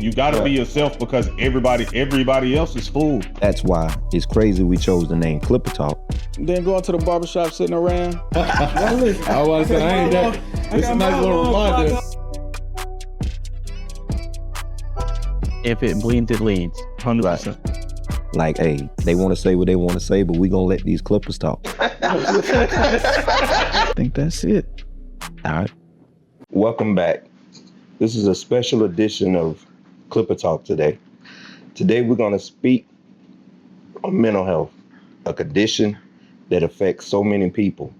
You gotta be yourself because everybody else is fool. That's why it's crazy we chose the name Klippah Talk. Then going to the barbershop, sitting around. I was about to say, I ain't that. It's a nice little reminder. If it bleeds, it leads. 100%. Like, hey, they want to say what they want to say, but we gonna let these Klippahs talk. I think that's it. All right. Welcome back. This is a special edition of Klippah Talk today. Today we're gonna speak on mental health, a condition that affects so many people,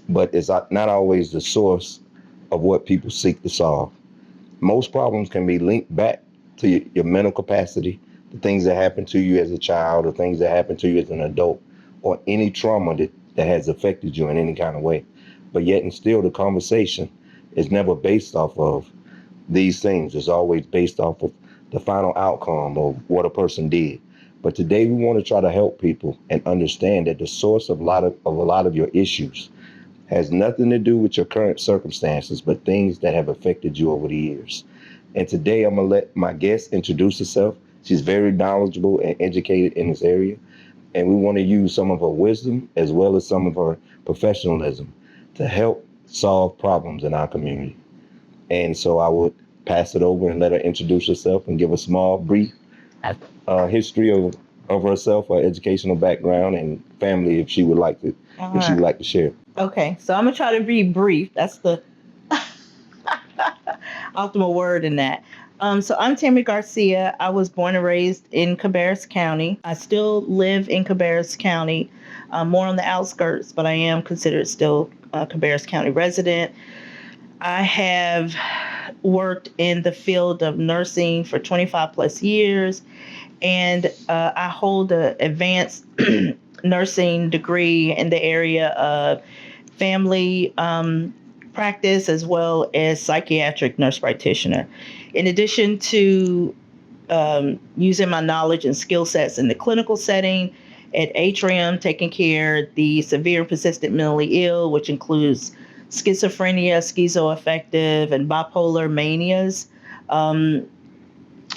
but is not always the source of what people seek to solve. Most problems can be linked back to your mental capacity, the things that happened to you as a child, or things that happened to you as an adult, or any trauma that has affected you in any kind of way. But yet and still, the conversation is never based off of these things. It's always based off of the final outcome of what a person did. But today we want to try to help people and understand that the source of a lot of your issues has nothing to do with your current circumstances, but things that have affected you over the years. And today I'm gonna let my guest introduce herself. She's very knowledgeable and educated in this area. And we want to use some of her wisdom as well as some of her professionalism to help solve problems in our community. And so I would pass it over and let her introduce herself and give a small, brief history of herself, her educational background, and family, if she would like to, share. Okay, so I'm gonna try to be brief. That's the optimal word in that. So I'm Tammy Garcia. I was born and raised in Cabarrus County. I still live in Cabarrus County, more on the outskirts, but I am considered still a Cabarrus County resident. I have worked in the field of nursing for 25 plus years, and I hold an advanced nursing degree in the area of family practice as well as psychiatric nurse practitioner. In addition to using my knowledge and skill sets in the clinical setting, at Atrium, taking care of the severe and persistent mentally ill, which includes schizophrenia, schizoaffective, and bipolar manias. I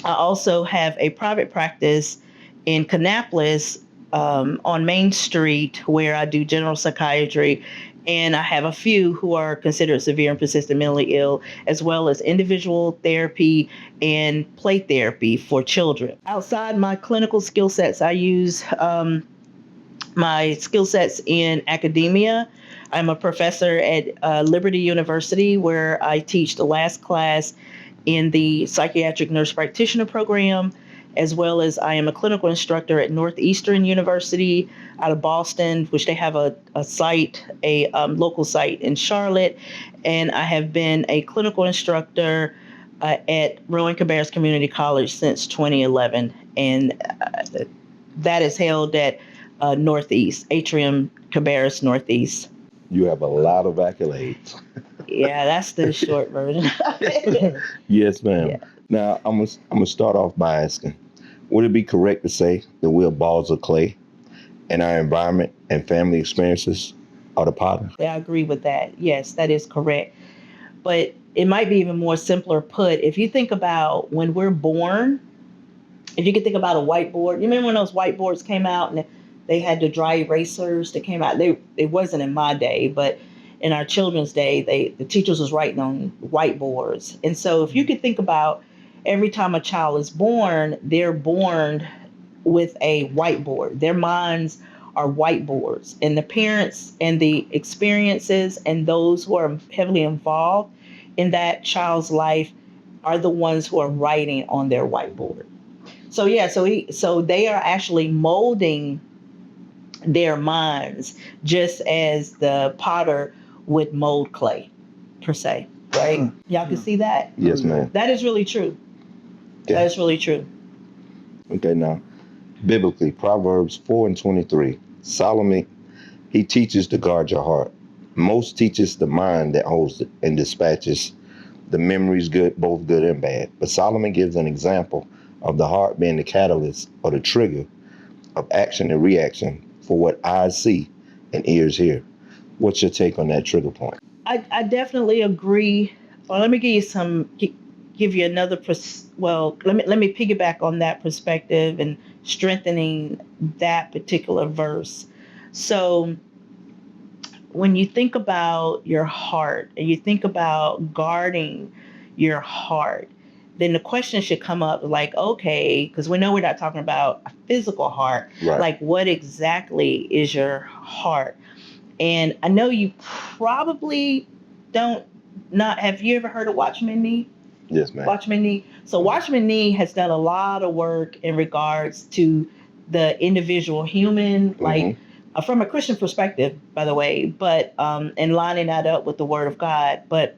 also have a private practice in Kannapolis on Main Street where I do general psychiatry. And I have a few who are considered severe and persistent mentally ill, as well as individual therapy and play therapy for children. Outside my clinical skill sets, I use my skill sets in academia. I'm a professor at Liberty University, where I teach the last class in the psychiatric nurse practitioner program, as well as I am a clinical instructor at Northeastern University out of Boston, which they have a site, a local site in Charlotte. And I have been a clinical instructor at Rowan Cabarrus Community College since 2011. And that is held at Northeast, Atrium Cabarrus Northeast. You have a lot of accolades. Yeah, that's the short version. Yes, ma'am. Yeah. Now, I'm gonna start off by asking, would it be correct to say that we're balls of clay and our environment and family experiences are the potter? Yeah, I agree with that. Yes, that is correct. But it might be even more simpler put. If you think about when we're born, if you could think about a whiteboard, you remember when those whiteboards came out and they had the dry erasers that came out? It wasn't in my day, but in our children's day, the teachers was writing on whiteboards. And so if you could think about every time a child is born, they're born with a whiteboard. Their minds are whiteboards. And the parents and the experiences and those who are heavily involved in that child's life are the ones who are writing on their whiteboard. So yeah, so they are actually molding their minds just as the potter would mold clay, per se, right? Y'all can see that? Yes, ma'am. That is really true. Yeah. That is really true. Okay, now, biblically, Proverbs 4:23, Solomon, he teaches to guard your heart. Most teaches the mind that holds it and dispatches the memories, good, both good and bad. But Solomon gives an example of the heart being the catalyst or the trigger of action and reaction for what eyes see and ears hear. What's your take on that trigger point? I definitely agree. Well, let me give you some give you another let me piggyback on that perspective and strengthening that particular verse. So when you think about your heart and you think about guarding your heart, then the question should come up like, okay, because we know we're not talking about a physical heart. Right. Like, what exactly is your heart? And I know you probably don't not have you ever heard of Watchman Nee? Yes, ma'am. Watchman Nee. So Watchman Nee has done a lot of work in regards to the individual human, like from a Christian perspective, by the way, but and lining that up with the Word of God. But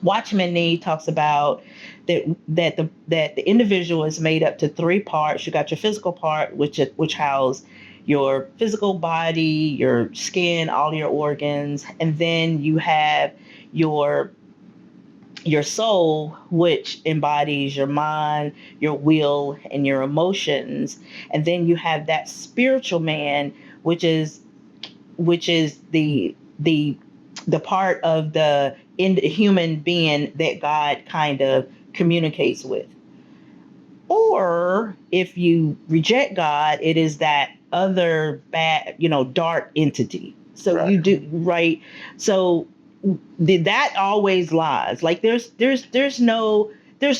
Watchman Nee talks about that the individual is made up to three parts. You got your physical part, which house your physical body, your skin, all your organs, and then you have your soul, which embodies your mind, your will, and your emotions. And then you have that spiritual man, which is the part of the human being that God kind of communicates with. Or if you reject God, it is that other bad, dark entity. So Right. you do, right? So that always lies. Like there's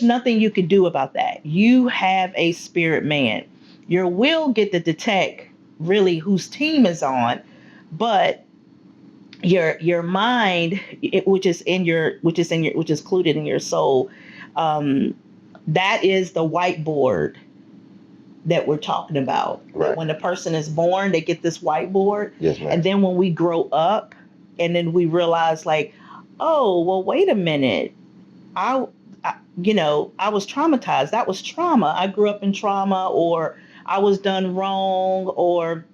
nothing you can do about that. You have a spirit man. Your will get to detect really whose team is on, but your mind, which is included in your soul, that is the whiteboard that we're talking about. Right. When the person is born, they get this whiteboard. Yes, ma'am. And then when we grow up, and then we realize like, oh, well, wait a minute. I was traumatized. That was trauma. I grew up in trauma, or I was done wrong, or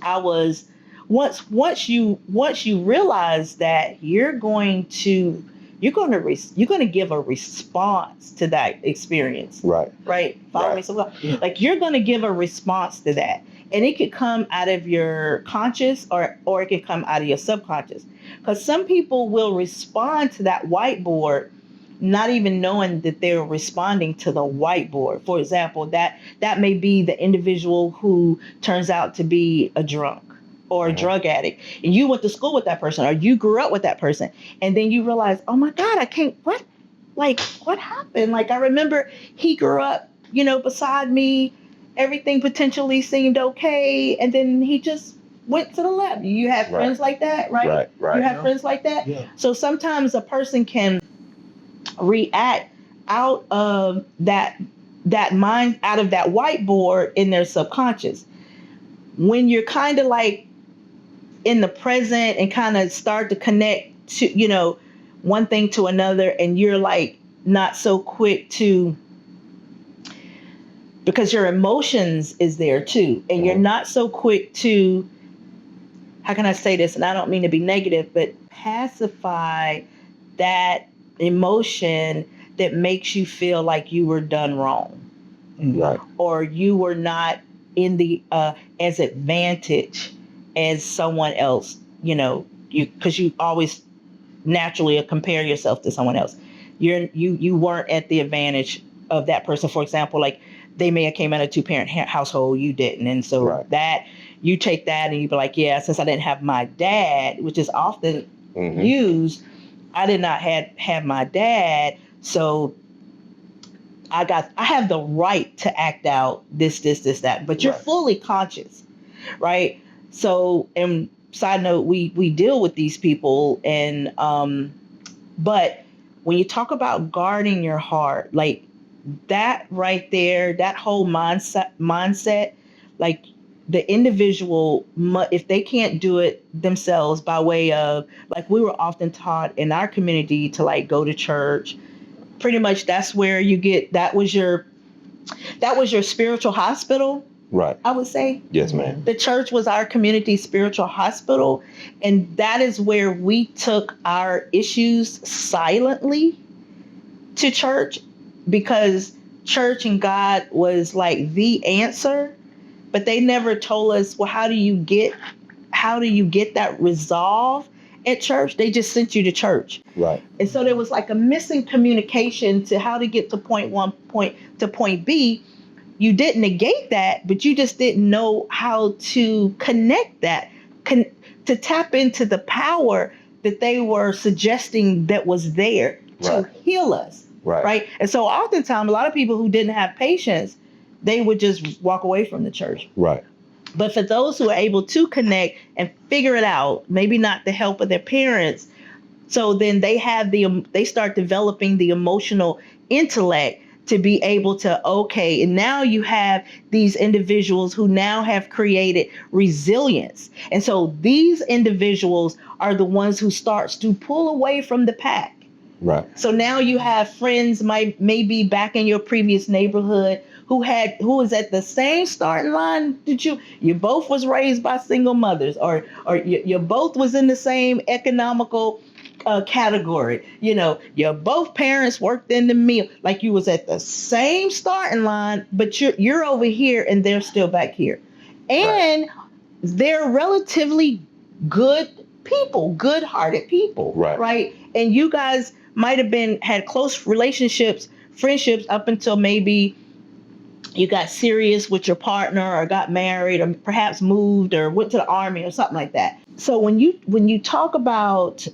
I was once you realize that you're going to give a response to that experience. Right. Follow Right. me so well. Like you're going to give a response to that. And it could come out of your conscious or it could come out of your subconscious. Because some people will respond to that whiteboard not even knowing that they're responding to the whiteboard. For example, that may be the individual who turns out to be a drunk or a drug addict. And you went to school with that person, or you grew up with that person. And then you realize, oh my God, what happened? Like, I remember he grew up, beside me. Everything potentially seemed okay. And then he just went to the left. You have friends like that, right? Right. You have friends like that. Yeah. So sometimes a person can react out of that mind, out of that whiteboard in their subconscious. When you're kind of like in the present and kind of start to connect to, one thing to another, and you're like not so quick to, because your emotions is there too. And you're not so quick to, how can I say this? And I don't mean to be negative, but pacify that emotion that makes you feel like you were done wrong. Right. Or you were not in the as advantage as someone else, because you always naturally compare yourself to someone else. You weren't at the advantage of that person. For example, like they may have came out of a 2-parent household, you didn't, and so that you take that and you be like, yeah, since I didn't have my dad, which is often used, I did not have my dad, so I have the right to act out this, that. But you're fully conscious, right? So, and side note, we deal with these people, and but when you talk about guarding your heart, like that right there, that whole mindset, like the individual, if they can't do it themselves by way of, like we were often taught in our community to like go to church. Pretty much that's where you get, that was your spiritual hospital. Right. I would say. Yes, ma'am. The church was our community spiritual hospital. And that is where we took our issues silently to church, because church and God was like the answer. But they never told us, well, how do you get that resolved at church. They just sent you to church. Right. And so there was like a missing communication to how to get to point to point B. You didn't negate that, but you just didn't know how to connect that, to tap into the power that they were suggesting that was there to heal us. Right. And so oftentimes, a lot of people who didn't have patience, they would just walk away from the church. Right. But for those who are able to connect and figure it out, maybe not the help of their parents, so then they start developing the emotional intellect to be able to, okay, and now you have these individuals who now have created resilience. And so these individuals are the ones who starts to pull away from the pack. Right. So now you have friends maybe back in your previous neighborhood who was at the same starting line that you both was raised by single mothers, or you both was in the same economical category. Your both parents worked in the mill, like you was at the same starting line, but you're over here and they're still back here. And they're relatively good people, good-hearted people. Right. And you guys might have had close relationships, friendships up until maybe you got serious with your partner or got married or perhaps moved or went to the army or something like that. So when you talk about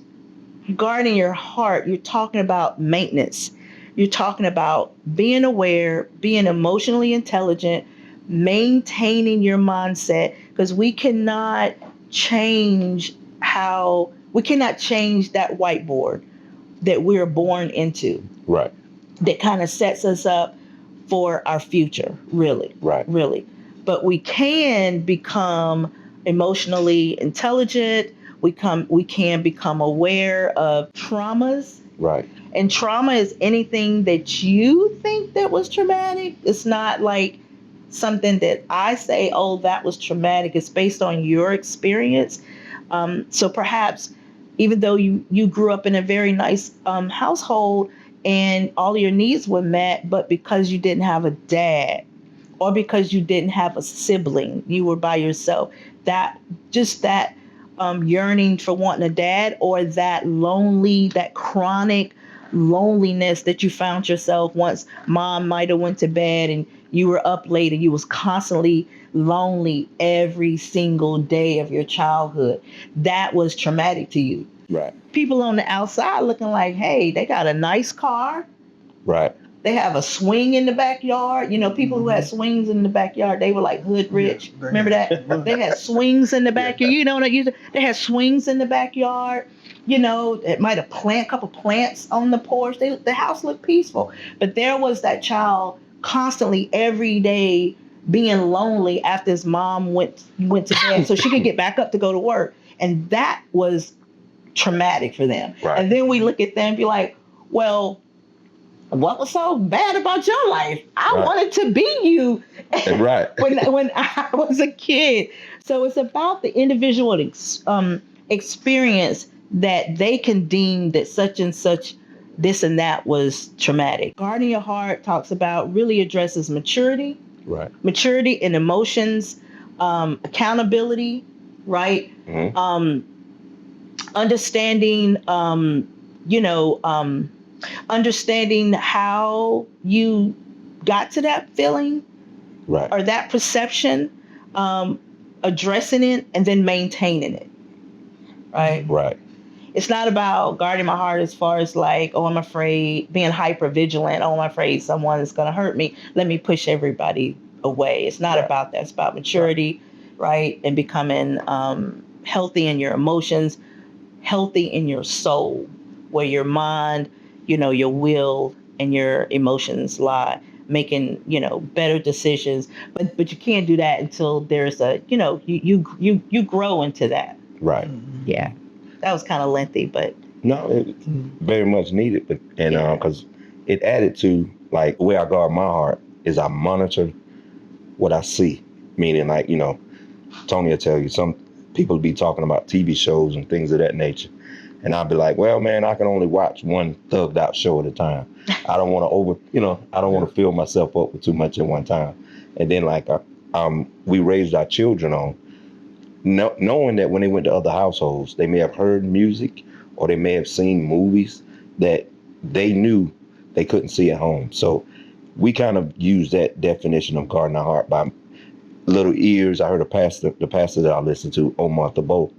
guarding your heart, you're talking about maintenance. You're talking about being aware, being emotionally intelligent, maintaining your mindset, because we cannot change that whiteboard that we're born into. Right. That kind of sets us up for our future, really. Right. Really. But we can become emotionally intelligent. We can become aware of traumas. Right. And trauma is anything that you think that was traumatic. It's not like something that I say, oh, that was traumatic. It's based on your experience. So perhaps even though you grew up in a very nice household and all your needs were met, but because you didn't have a dad or because you didn't have a sibling, you were by yourself, that yearning for wanting a dad, or that chronic loneliness that you found yourself once mom might have went to bed and you were up late and you was constantly lonely every single day of your childhood, that was traumatic to you. Right. People on the outside looking like, hey, they got a nice car. Right. They have a swing in the backyard. People who had swings in the backyard, they were like hood rich. Remember that? They had swings in the backyard. They had swings in the backyard. It might have a couple plants on the porch. The house looked peaceful. But there was that child constantly every day being lonely after his mom went to bed so she could get back up to go to work. And that was traumatic for them. Right. And then we look at them and be like, well, what was so bad about your life? I wanted to be you when I was a kid. So it's about the individual experience that they can deem that such and such, this and that was traumatic. Guarding your heart really addresses maturity. Right. Maturity in emotions, accountability, right? Mm-hmm. Understanding, understanding how you got to that feeling, right, or that perception, addressing it and then maintaining it, right? Right. It's not about guarding my heart as far as like, oh, I'm afraid, being hyper vigilant. Oh, I'm afraid someone is going to hurt me. Let me push everybody away. It's not about that. It's about maturity, right? And becoming healthy in your emotions, healthy in your soul, where your mind, your will and your emotions lie, making, better decisions. But you can't do that until there's you grow into that. Right. Yeah. That was kind of lengthy, but no, it's very much needed. But because it added to like the way I guard my heart is I monitor what I see. Meaning, like Tony will tell you some people be talking about TV shows and things of that nature, and I'll be like, well, man, I can only watch one thugged out show at a time. I don't want to I don't want to fill myself up with too much at one time. And then we raised our children on knowing that when they went to other households, they may have heard music or they may have seen movies that they knew they couldn't see at home. So we kind of use that definition of guarding our heart by little ears. I heard the pastor that I listened to, Omar Thabo,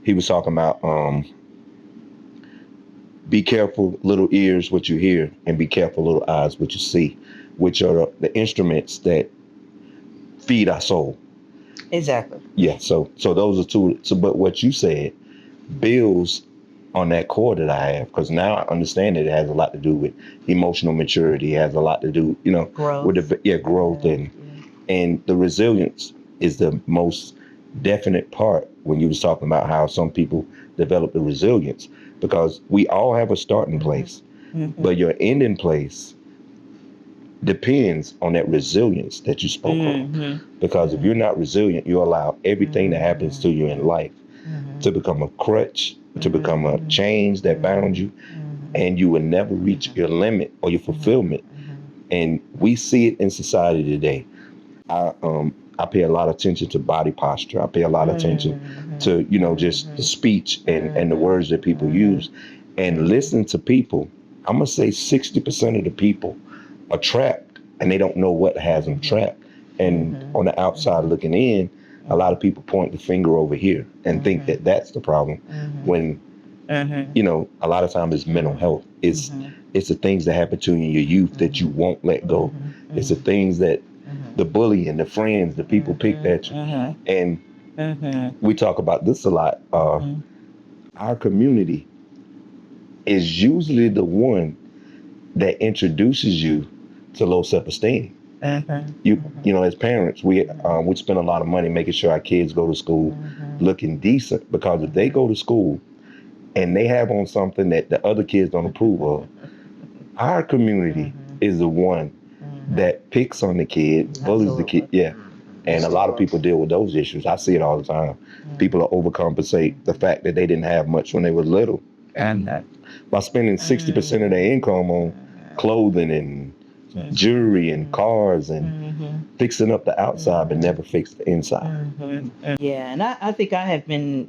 he was talking about be careful, little ears, what you hear, and be careful, little eyes, what you see, which are the instruments that feed our soul. Exactly. Yeah, so those are two. So, but what you said builds on that core that I have, because now I understand that it has a lot to do with emotional maturity. It has a lot to do, Growth. with the growth and the resilience is the most definite part when you was talking about how some people develop the resilience, because we all have a starting place, but your ending place depends on that resilience that you spoke of. Because if you're not resilient, you allow everything that happens to you in life to become a crutch, to become a chains that bound you, and you will never reach your limit or your fulfillment. And we see it in society today. I pay a lot of attention to body posture. I pay a lot of attention to, just the speech and the words that people use. And listen to people, I'm going to say 60% of the people are trapped and they don't know what has them trapped. And on the outside looking in, a lot of people point the finger over here and think that that's the problem when, a lot of times it's mental health. It's the things that happen to you in your youth that you won't let go. It's the things that the bullying, the friends, the people picked at you. And we talk about this a lot. Our community is usually the one that introduces you to low self-esteem. As parents, we spend a lot of money making sure our kids go to school looking decent, because if they go to school and they have on something that the other kids don't approve of, our community is the one that picks on the kid, bullies the kid. Yeah. And a lot of people deal with those issues. I see it all the time. People are overcompensate the fact that they didn't have much when they were little, and by spending 60% of their income on clothing and jewelry and cars and fixing up the outside, but never fix the inside. Yeah, and I think I have been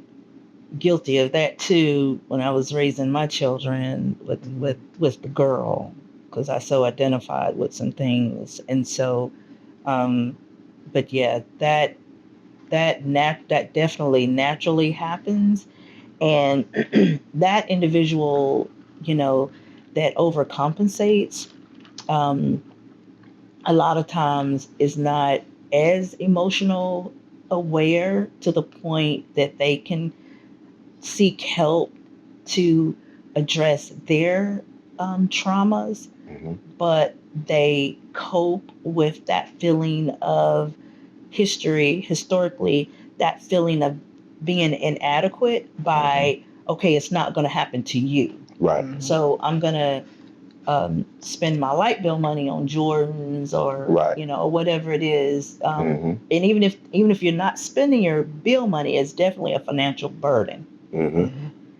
guilty of that too when I was raising my children with the girl, because I so identified with some things. And so, but yeah, that definitely naturally happens. And that individual, that overcompensates, a lot of times is not as emotional aware to the point that they can seek help to address their traumas, but they cope with that feeling of historically, that feeling of being inadequate by, okay, it's not going to happen to you. Right. So I'm going to spend my light bill money on Jordans or, or whatever it is. And even if you're not spending your bill money, it's definitely a financial burden.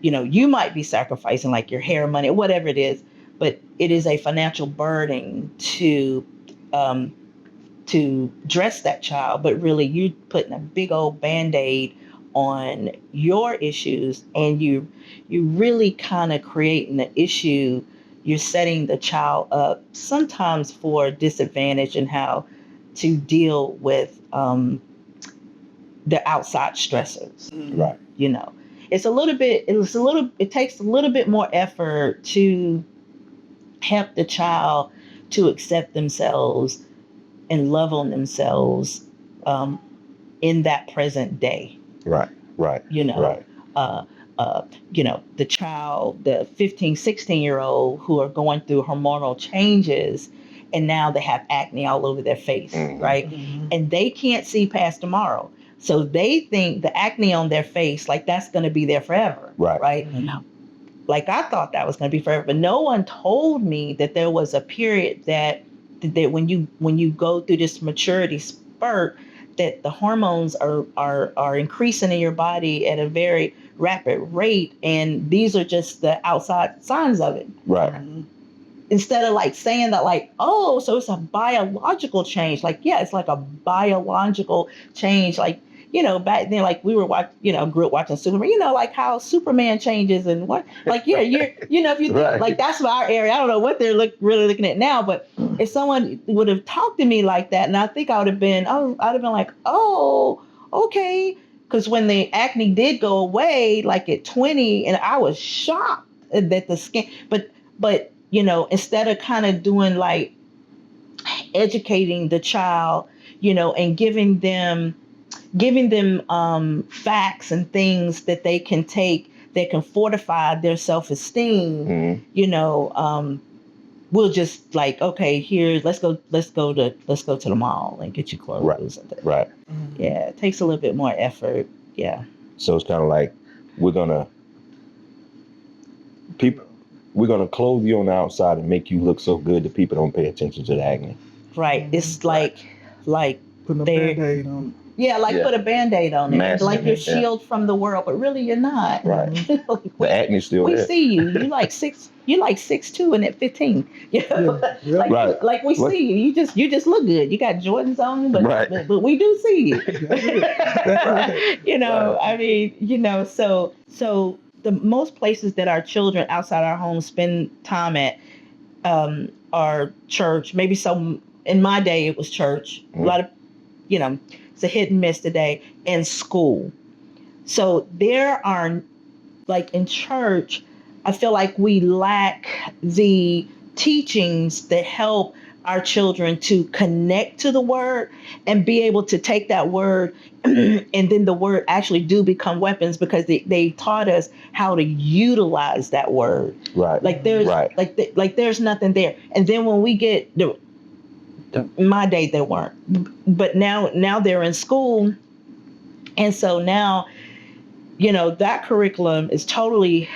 You might be sacrificing like your hair money or whatever it is, but it is a financial burden to dress that child. But really, you're putting a big old Band-Aid on your issues, and you really kind of creating an issue. You're setting the child up sometimes for disadvantage in how to deal with the outside stressors. Right. It takes a little bit more effort to help the child to accept themselves and love on themselves in that present day. Right. Right. The child, the 15, 16-year-old who are going through hormonal changes, and now they have acne all over their face, right? And they can't see past tomorrow. So they think the acne on their face, like that's going to be there forever, right? Like I thought that was going to be forever, but no one told me that there was a period that when you go through this maturity spurt, that the hormones are increasing in your body at a very rapid rate, and these are just the outside signs of it. Right. Instead of like saying that, like, oh, so it's a biological change. Like, yeah, it's like a biological change. Like, back then, like we were grew up watching Superman, like how Superman changes and what, like, yeah, if you think, Right. like that's our area. I don't know what they're really looking at now, but if someone would have talked to me like that, and I think I'd have been like, oh, okay. Because when the acne did go away, like at 20, and I was shocked that the skin, but instead of kind of doing like educating the child, and giving them facts and things that they can take that can fortify their self-esteem, we'll just like, okay, here, let's go to the mall and get you clothes. Right. Yeah, it takes a little bit more effort. Yeah. So it's kind of like we're gonna clothe you on the outside and make you look so good that people don't pay attention to the acne. Right. It's like Putting a Band-Aid on. Yeah, put a Band-Aid on it. Masking Like you're it, yeah. shielded from the world, but really you're not. Right. The acne's still We there. see you. You like 6'2" and at 15. Yeah. Like, like we see you. You just look good. You got Jordans on, but Right. but we do see you. Right. I mean, so the most places that our children outside our home spend time at are church. Maybe some in my day it was church. A lot of it's a hit and miss today, and school. So there are, like in church, I feel like we lack the teachings that help our children to connect to the word and be able to take that word and then the word actually do become weapons, because they taught us how to utilize that word. Right. Like there's like there's nothing there. And then when we get in my day they weren't, but now they're in school, and so now that curriculum is totally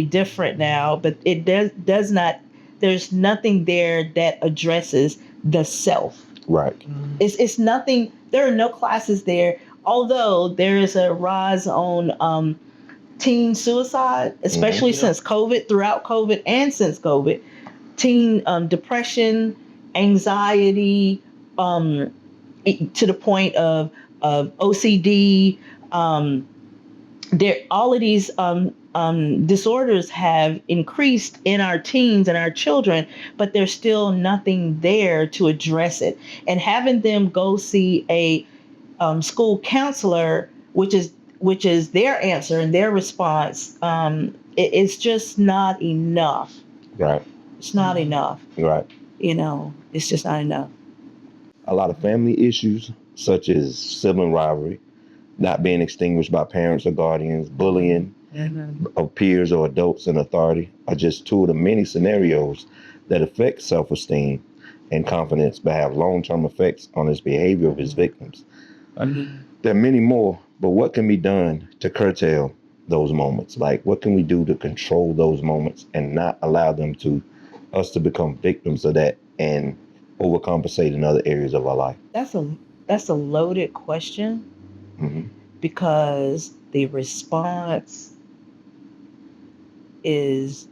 different now, but it does not, there's nothing there that addresses the self. Right. It's nothing, there are no classes there, although there is a rise on teen suicide, especially since COVID, throughout COVID and since COVID, teen depression, anxiety, to the point of OCD. All of these disorders have increased in our teens and our children, but there's still nothing there to address it. And having them go see a school counselor, which is their answer and their response, it's just not enough. Right. It's not enough. Right. It's just not enough. A lot of family issues, such as sibling rivalry, not being extinguished by parents or guardians, bullying of peers or adults in authority, are just two of the many scenarios that affect self-esteem and confidence, but have long-term effects on his behavior of his victims. There are many more, but what can be done to curtail those moments? Like, what can we do to control those moments and not allow us to become victims of that and overcompensate in other areas of our life? That's a loaded question, because the response is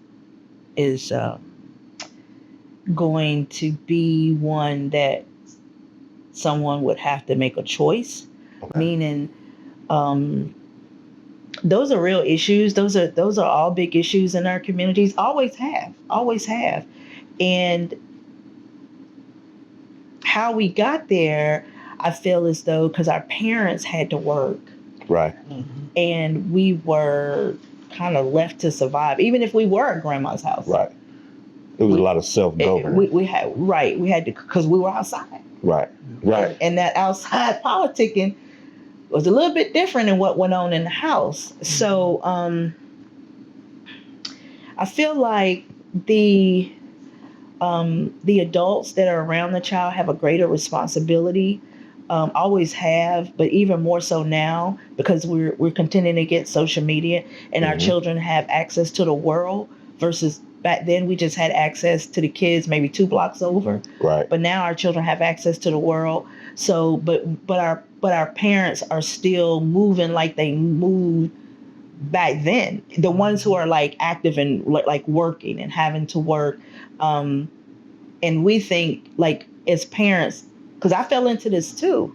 going to be one that someone would have to make a choice. Okay. Meaning, those are real issues. Those are all big issues in our communities. Always have. And how we got there, I feel as though because our parents had to work. Right. And we were kind of left to survive, even if we were at grandma's house. Right. There was a lot of self-governance. We had to, because we were outside. Right. And that outside politicking was a little bit different than what went on in the house. So I feel like the adults that are around the child have a greater responsibility, always have, but even more so now, because we're continuing to get social media, and our children have access to the world, versus back then we just had access to the kids maybe 2 blocks over. Right. But now our children have access to the world. So, but our parents are still moving like they moved back then. The ones who are like active and like working and having to work. And we think, like, as parents, because I fell into this too.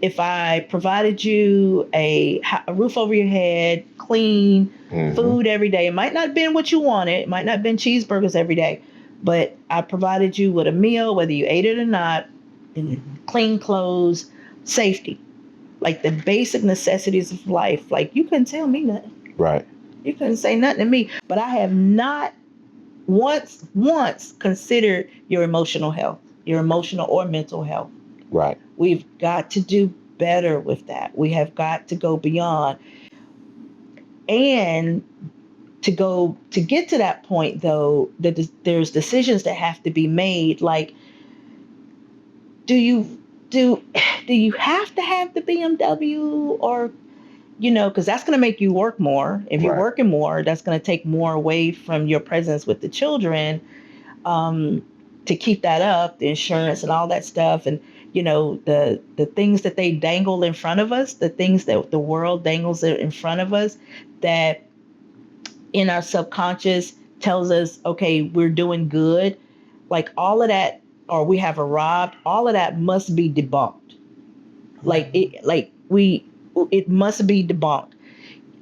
if I provided you a roof over your head, clean food every day, it might not have been what you wanted. It might not have been cheeseburgers every day, but I provided you with a meal, whether you ate it or not, and clean clothes, safety, like the basic necessities of life. Like you couldn't tell me nothing. Right. You couldn't say nothing to me, but I have not once considered your emotional health, your emotional or mental health. Right. We've got to do better with that. We have got to go beyond. And to get to that point, though, there's decisions that have to be made. Like, do you have to have the BMW, or because that's going to make you work more. If you're working more, that's going to take more away from your presence with the children. To keep that up, the insurance and all that stuff, and the things that they dangle in front of us, the things that the world dangles in front of us, that in our subconscious tells us, okay, we're doing good, like all of that, or we have arrived, all of that must be debunked. It must be debunked.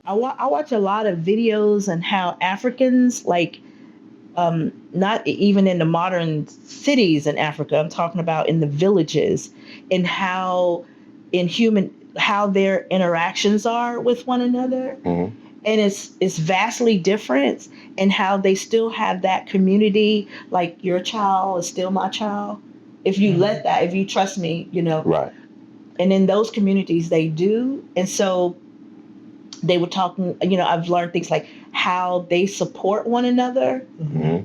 I watch a lot of videos on how Africans, like, not even in the modern cities in Africa, I'm talking about in the villages, and how their interactions are with one another. And it's vastly different, and how they still have that community, like your child is still my child. If you if you trust me, Right. And in those communities they do. And so they were talking, I've learned things like how they support one another,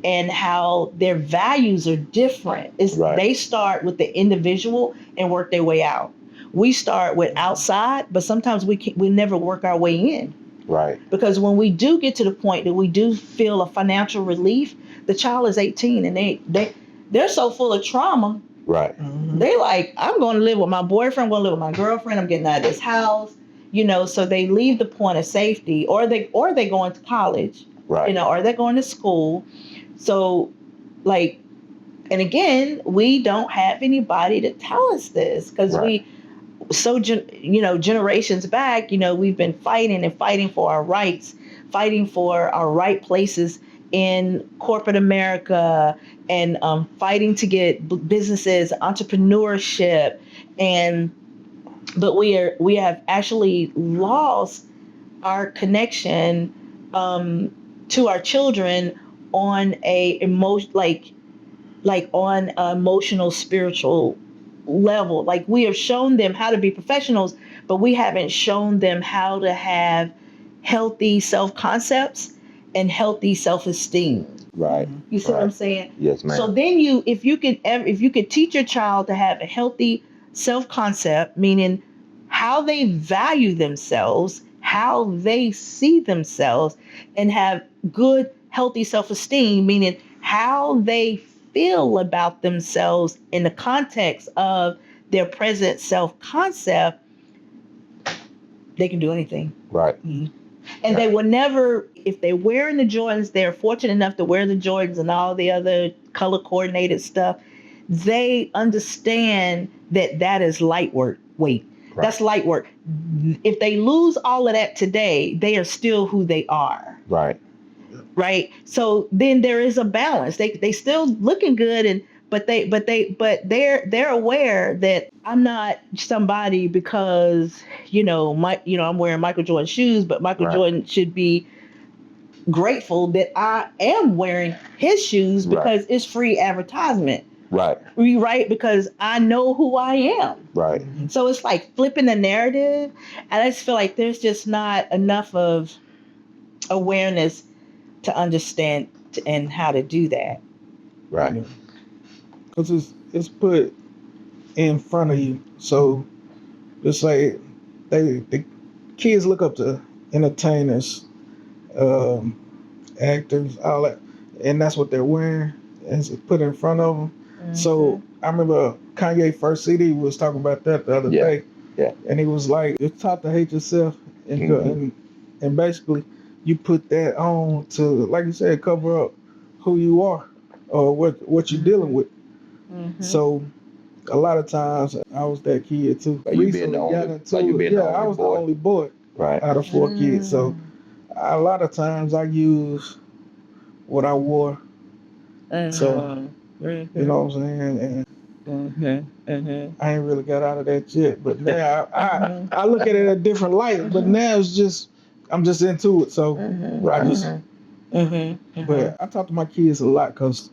and how their values are different. They start with the individual and work their way out. We start with outside, but sometimes we never work our way in. Right. Because when we do get to the point that we do feel a financial relief, the child is 18 and they're so full of trauma. Right. They like, I'm going to live with my boyfriend, I'm going to live with my girlfriend, I'm getting out of this house. So they leave the point of safety, or they go into college, right. Or they're going to school. So, like, and again, we don't have anybody to tell us this, because generations back, we've been fighting for our rights, fighting for our right places in corporate America, and fighting to get businesses, entrepreneurship, but we have actually lost our connection to our children on a on an emotional, spiritual level. Like, we have shown them how to be professionals, but we haven't shown them how to have healthy self-concepts and healthy self-esteem. Right. You see what I'm saying? Yes, ma'am. So then if you could teach your child to have a healthy self-concept, meaning how they value themselves, how they see themselves, and have good, healthy self-esteem, meaning how they feel about themselves in the context of their present self-concept, they can do anything. Right. And they will never, if they're wearing the Jordans, they're fortunate enough to wear the Jordans and all the other color coordinated stuff, they understand that is light work. Right. That's light work. If they lose all of that today, they are still who they are. Right. Right. So then there is a balance. They still looking good, but they're aware that I'm not somebody because I'm wearing Michael Jordan shoes, but Michael Jordan should be grateful that I am wearing his shoes because it's free advertisement. Right. Right. Because I know who I am. Right. So it's like flipping the narrative. And I just feel like there's just not enough of awareness to understand and how to do that. Right. Because it's put in front of you. So it's like the kids look up to entertainers, actors, all that. And that's what they're wearing. And it's put in front of them. So I remember Kanye first CD was talking about that the other day. Yeah. And he was like, it's taught to hate yourself. And basically you put that on to, like you said, cover up who you are or what you're dealing with. So a lot of times I was that kid too. Like you being the only- like you being the I only was boy. the only boy Right. out of 4 kids. So a lot of times I use what I wore. So you know what I'm saying? And I ain't really got out of that yet. But now I look at it a different light. But now it's just I'm just into it. So I just. But I talk to my kids a lot because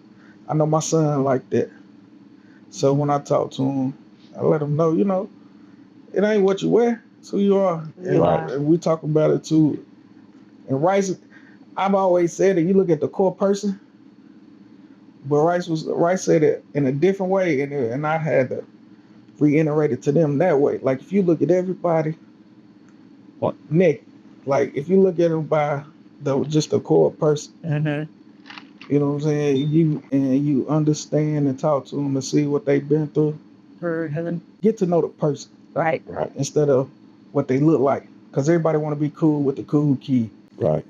I know my son like that. So when I talk to him, I let him know, you know, it ain't what you wear, it's who you are. And we talk about it too. And Rice, I've always said that you look at the core person, but Rice said it in a different way, and I had to reiterate it to them that way. Like if you look at everybody, Nick, like if you look at them by just the core person. You know what I'm saying? You understand and talk to them and see what they've been through. Get to know the person. Right. Instead of what they look like. Because everybody want to be cool with the cool kid. Right.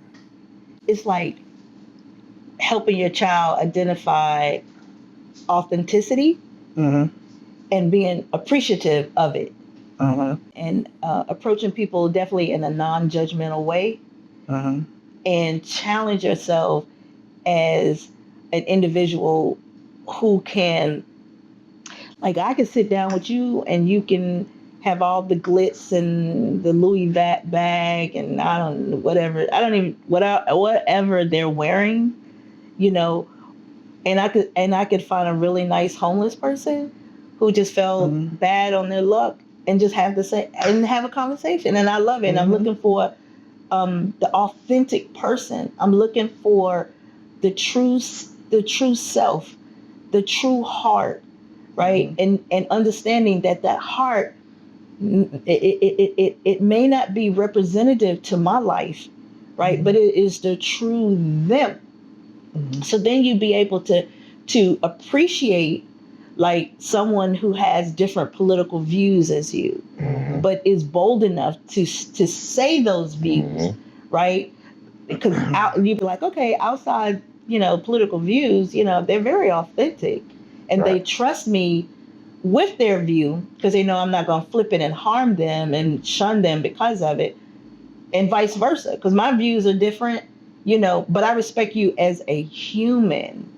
It's like helping your child identify authenticity and being appreciative of it. And approaching people definitely in a non-judgmental way. And challenge yourself as an individual who can, like, I can sit down with you and you can have all the glitz and the Louis Vuitton bag and whatever they're wearing, you know, and I could find a really nice homeless person who just felt bad on their luck and just have a conversation. And I love it. And I'm looking for the authentic person. I'm looking for the true self, the true heart, right? And understanding that heart, it may not be representative to my life, right? But it is the true them. So then you'd be able to appreciate like someone who has different political views as you, but is bold enough to say those views, right? Because you'd be like, okay, outside, political views, they're very authentic and they trust me with their view because they know I'm not going to flip it and harm them and shun them because of it, and vice versa, because my views are different, but I respect you as a human,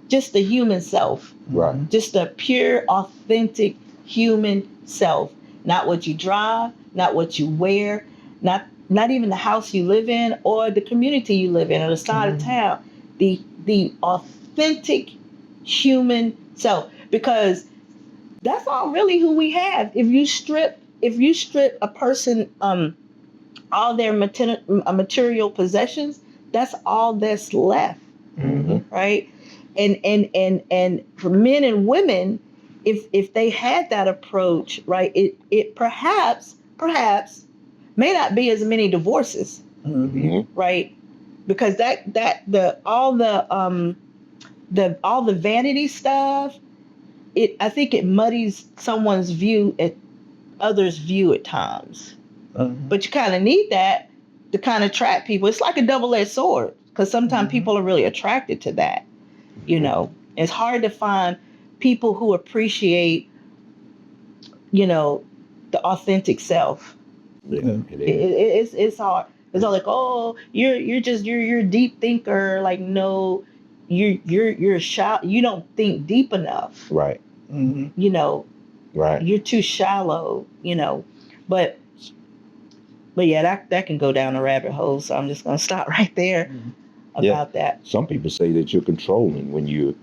just a human self, Right? Just a pure, authentic human self, not what you drive, not what you wear, not even the house you live in or the community you live in or the side of town, the authentic human self, because that's all really who we have. If you strip a person all their material possessions, that's all that's left, right? And for men and women, if they had that approach, right, it perhaps may not be as many divorces, right? Because all the vanity stuff, I think it muddies someone's view others' view at times. But you kind of need that to kind of attract people. It's like a double-edged sword, because sometimes people are really attracted to that. It's hard to find people who appreciate, the authentic self. Yeah, it is. It's hard. It's all like, oh, you're a deep thinker. Like, no, you're shallow. You don't think deep enough. Right. Right. You're too shallow. But yeah, that can go down a rabbit hole. So I'm just gonna stop right there about that. Some people say that you're controlling when you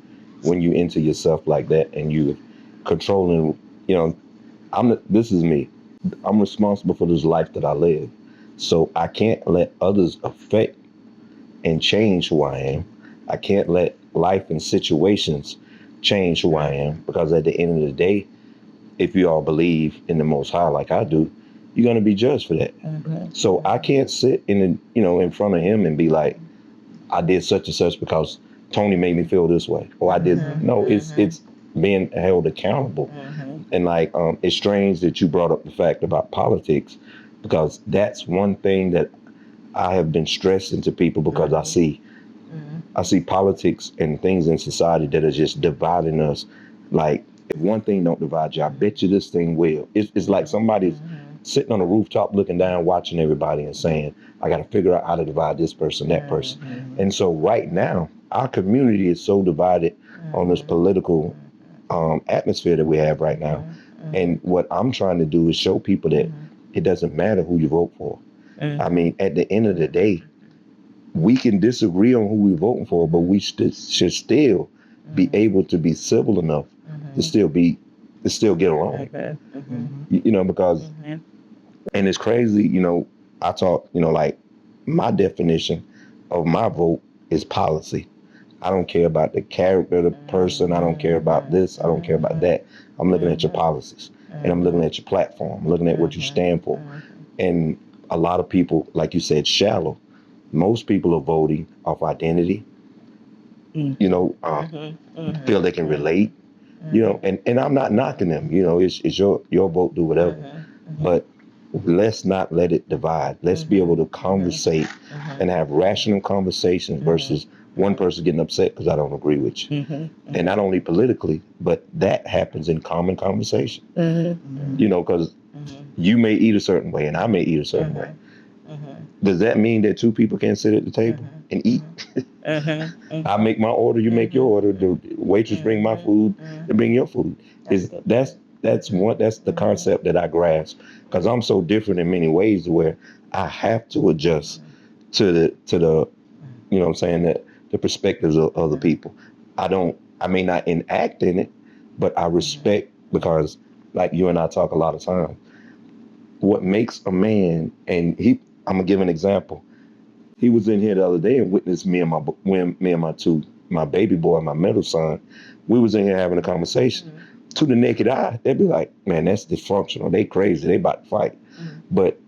into yourself like that, and you controlling. This is me. I'm responsible for this life that I live, so I can't let others affect and change who I am. I can't let life and situations change who I am, because at the end of the day, if you all believe in the Most High like I do, you're going to be judged for that. So I can't sit in front of him and be like, I did such and such because Tony made me feel this way, or I did. No, it's being held accountable. And like, it's strange that you brought up the fact about politics, because that's one thing that I have been stressing to people, because I see politics and things in society that are just dividing us like If one thing don't divide you, I bet you this thing will. It's like somebody's sitting on a rooftop looking down, watching everybody and saying, I got to figure out how to divide this person, that person. And so right now, our community is so divided on this political atmosphere that we have right now. And what I'm trying to do is show people that it doesn't matter who you vote for. I mean, at the end of the day, we can disagree on who we're voting for, but we should still be able to be civil enough to still get along. You know, because, and it's crazy, you know, I talk, you know, like my definition of my vote is policy. I don't care about the character of the person. I don't care about this. I don't care about that. I'm looking at your policies and I'm looking at your platform. I'm looking at what you stand for. And a lot of people, like you said, shallow. Most people are voting off identity, you know, feel they can relate, you know, and I'm not knocking them, you know, it's your vote, do whatever. But let's not let it divide. Let's be able to conversate and have rational conversations versus one person getting upset because I don't agree with you. And not only politically, but that happens in common conversation, you know, because you may eat a certain way and I may eat a certain way. Does that mean that two people can't sit at the table and eat? I make my order, you make your order. The waitress bring my food, they bring your food. That's the concept that I grasp, because I'm so different in many ways where I have to adjust to the you know what I'm saying, that the perspectives of other people. I may not enact in it, but I respect, because like you and I talk a lot of times, what makes a man, and I'm gonna give an example. He was in here the other day and witnessed me and my baby boy, my middle son. We was in here having a conversation. To the naked eye, they'd be like, man, that's dysfunctional. They crazy. They about to fight. But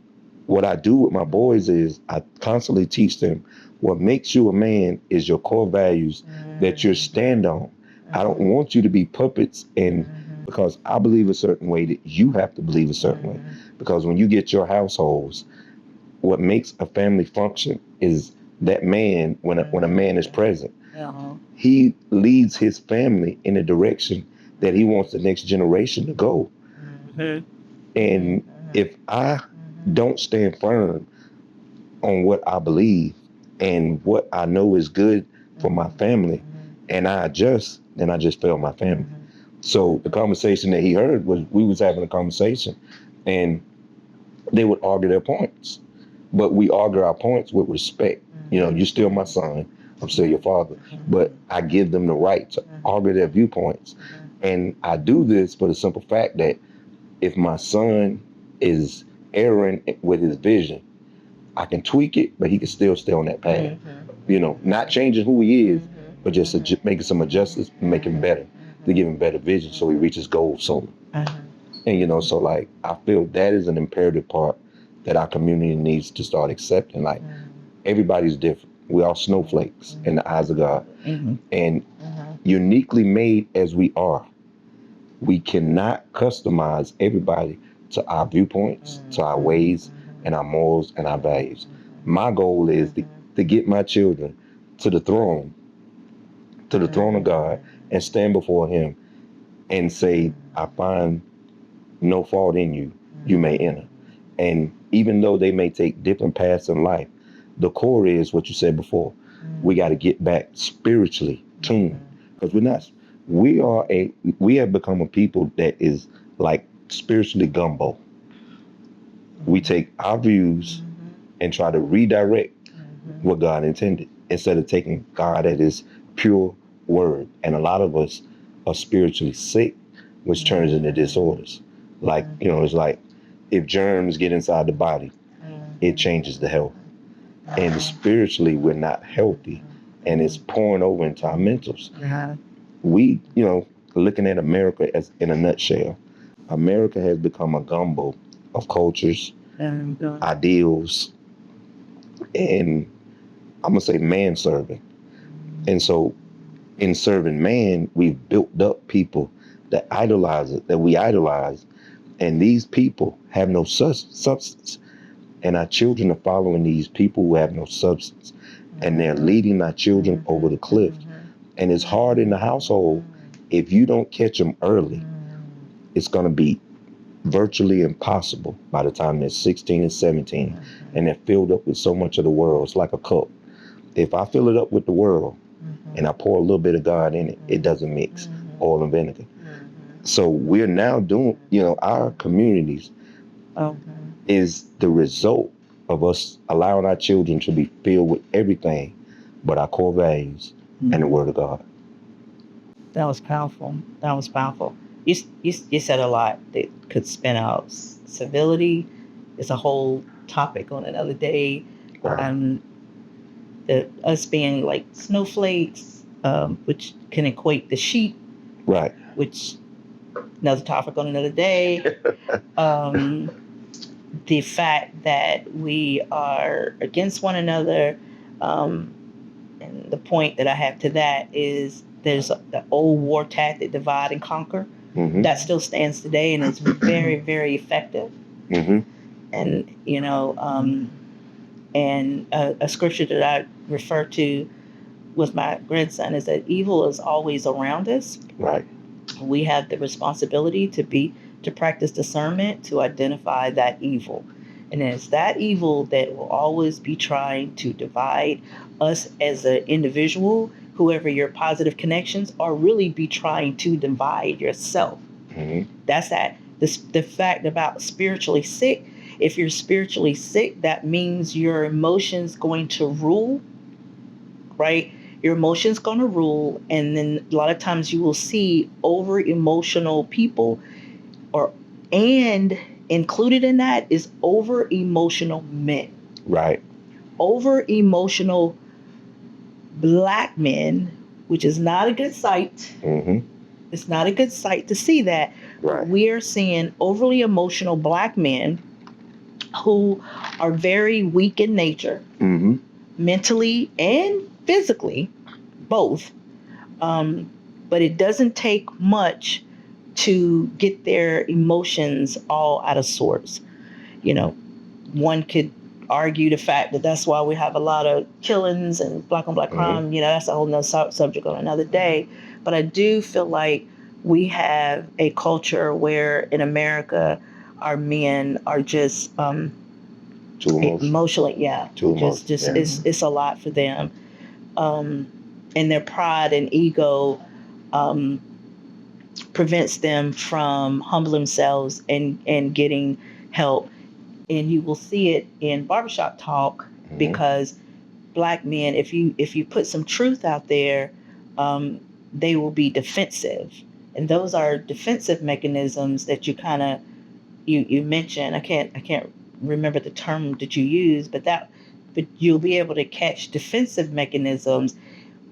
what I do with my boys is I constantly teach them what makes you a man is your core values that you stand on. I don't want you to be puppets, and because I believe a certain way, that you have to believe a certain way. Because when you get your households, what makes a family function is that man, when a man is present, he leads his family in a direction that he wants the next generation to go. And if I don't stand firm on what I believe and what I know is good for my family, and I adjust, then I just fail my family. So the conversation that he heard was, we was having a conversation and they would argue their points, but we argue our points with respect. You know, you're still my son, I'm still your father, but I give them the right to argue their viewpoints. And I do this for the simple fact that if my son is erring with his vision, I can tweak it, but he can still stay on that path. You know, not changing who he is, but just making some adjustments, make him better, to give him better vision so he reaches goals sooner. And, you know, so like, I feel that is an imperative part that our community needs to start accepting. Like, everybody's different. We are snowflakes in the eyes of God. And uniquely made as we are, we cannot customize everybody to our viewpoints, to our ways, and our morals and our values. My goal is to get my children to the throne of God, and stand before him and say, I find no fault in you, you may enter. And even though they may take different paths in life, the core is what you said before. We got to get back spiritually tuned, because we have become a people that is like spiritually gumbo. We take our views and try to redirect what God intended, instead of taking God at his pure word. And a lot of us are spiritually sick, which turns into disorders. Like, you know, it's like if germs get inside the body, it changes the health. And spiritually, we're not healthy, and it's pouring over into our mentals. We, you know, looking at America as in a nutshell, America has become a gumbo of cultures, ideals, and I'm gonna say man serving. And so in serving man, we've built up people that idolize it, that we idolize, and these people have no substance. And our children are following these people who have no substance, and they're leading our children over the cliff. And it's hard in the household If you don't catch them early, it's going to be virtually impossible by the time they're 16 and 17 and they're filled up with so much of the world. It's like a cup. If I fill it up with the world and I pour a little bit of God in it, it doesn't mix, oil and vinegar. So we're now doing, our communities is the result of us allowing our children to be filled with everything but our core values and the Word of God. That was powerful. That was powerful. You said a lot that could spin out. Civility is a whole topic on another day. Right. Us being like snowflakes, which can equate to sheep. Right. Which another topic on another day. The fact that we are against one another, and the point that I have to that is there's the old war tactic, divide and conquer, that still stands today and is very, very effective. And and a scripture that I refer to with my grandson is that evil is always around us. Right. We have the responsibility to practice discernment to identify that evil. And it's that evil that will always be trying to divide us as an individual, whoever your positive connections are, really be trying to divide yourself. That's the fact about spiritually sick. If you're spiritually sick, that means your emotions going to rule, right? Your emotions going to rule. And then a lot of times you will see over emotional people, and included in that is over emotional men. Right. Over emotional Black men, which is not a good sight. It's not a good sight to see that. Right. We are seeing overly emotional Black men who are very weak in nature, mentally and physically, both. But it doesn't take much to get their emotions all out of sorts. One could argue the fact that that's why we have a lot of killings and black on black crime. That's a whole nother subject on another day. But I do feel like we have a culture where in America, our men are just too emotionally, emotional. It's a lot for them. And their pride and ego prevents them from humbling themselves and getting help. And you will see it in barbershop talk because Black men, if you put some truth out there, they will be defensive. And those are defensive mechanisms that you kind of you mentioned. I can't remember the term that you use, but you'll be able to catch defensive mechanisms.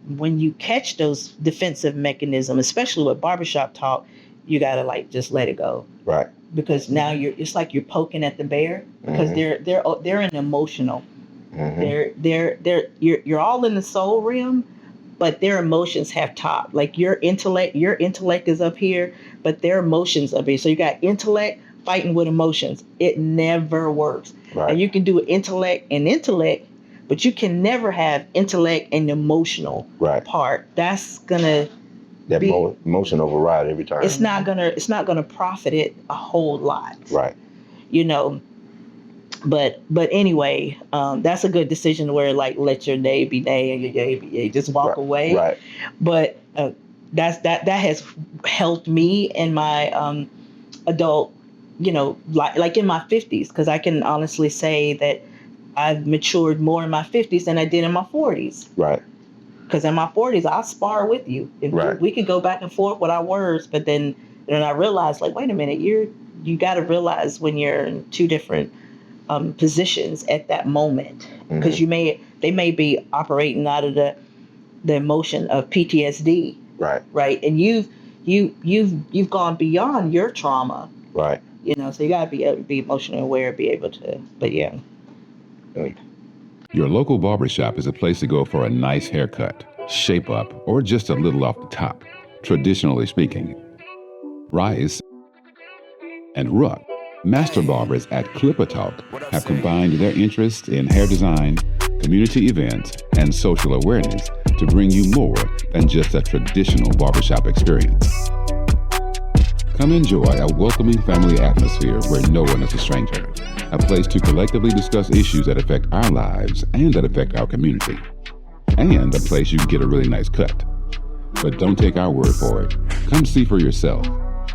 When you catch those defensive mechanisms, especially with barbershop talk, you gotta just let it go. Right. Because now it's like you're poking at the bear because they're in emotional. You're all in the soul realm, but their emotions have top. Like your intellect is up here, but their emotions up here. So you got intellect fighting with emotions. It never works. Right. And you can do intellect, but you can never have intellect and emotional part. That's gonna emotion override every time. It's not gonna profit it a whole lot. Right. But anyway, that's a good decision where let your nay be nay and your yea be yea. Just walk away. Right. But that has helped me in my adult, like in my 50s, because I can honestly say that I've matured more in my 50s than I did in my 40s. Right. Because in my 40s, I spar with you. We could go back and forth with our words, but then I realized, wait a minute, you got to realize when you're in two different positions at that moment, because they may be operating out of the emotion of PTSD. Right. Right. And you've gone beyond your trauma. Right. So you got to be able to be emotionally aware, be able to. But yeah. Your local barbershop is a place to go for a nice haircut, shape up, or just a little off the top, traditionally speaking. Rise and Ruck, master barbers at Klippah Talk, have combined their interest in hair design, community events, and social awareness to to bring you more than just a traditional barbershop experience. Come enjoy a welcoming family atmosphere where no one is a stranger. A place to collectively discuss issues that affect our lives and that affect our community. And a place you can get a really nice cut. But don't take our word for it. Come see for yourself.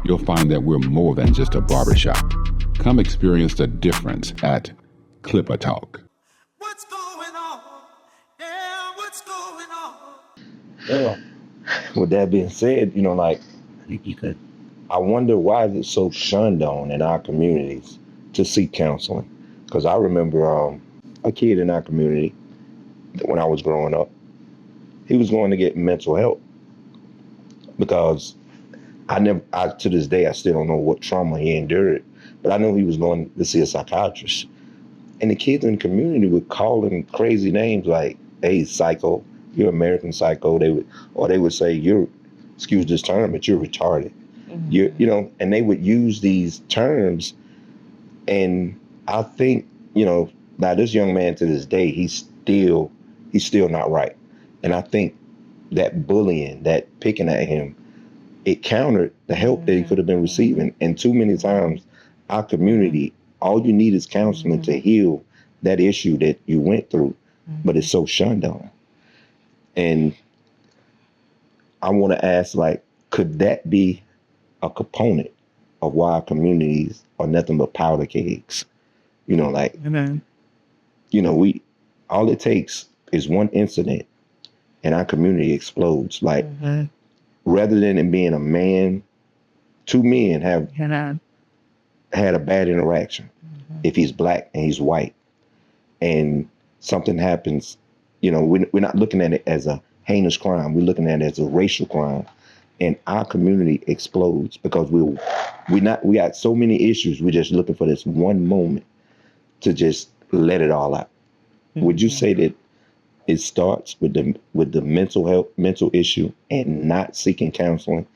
You'll find that we're more than just a barbershop. Come experience the difference at Klippah Talk. What's going on? Yeah, what's going on? Yeah. With that being said, like, I wonder why is it so shunned on in our communities to seek counseling? Because I remember a kid in our community when I was growing up, he was going to get mental help because to this day, I still don't know what trauma he endured, but I know he was going to see a psychiatrist. And the kids in the community would call him crazy names like, hey, psycho, you're American psycho. They would say, excuse this term, but you're retarded. Mm-hmm. And they would use these terms. And I think, now this young man to this day, he's still not right. And I think that bullying, that picking at him, it countered the help that he could have been receiving. And too many times, our community, all you need is counseling to heal that issue that you went through, but it's so shunned on. And I want to ask, like, could that be a component of why our communities are nothing but powder kegs? All it takes is one incident and our community explodes. Like, rather than it being a man, two men have had a bad interaction. If he's black and he's white and something happens, we're not looking at it as a heinous crime. We're looking at it as a racial crime. And our community explodes because we got so many issues. We're just looking for this one moment to just let it all out. Would you say that it starts with the mental issue and not seeking counseling,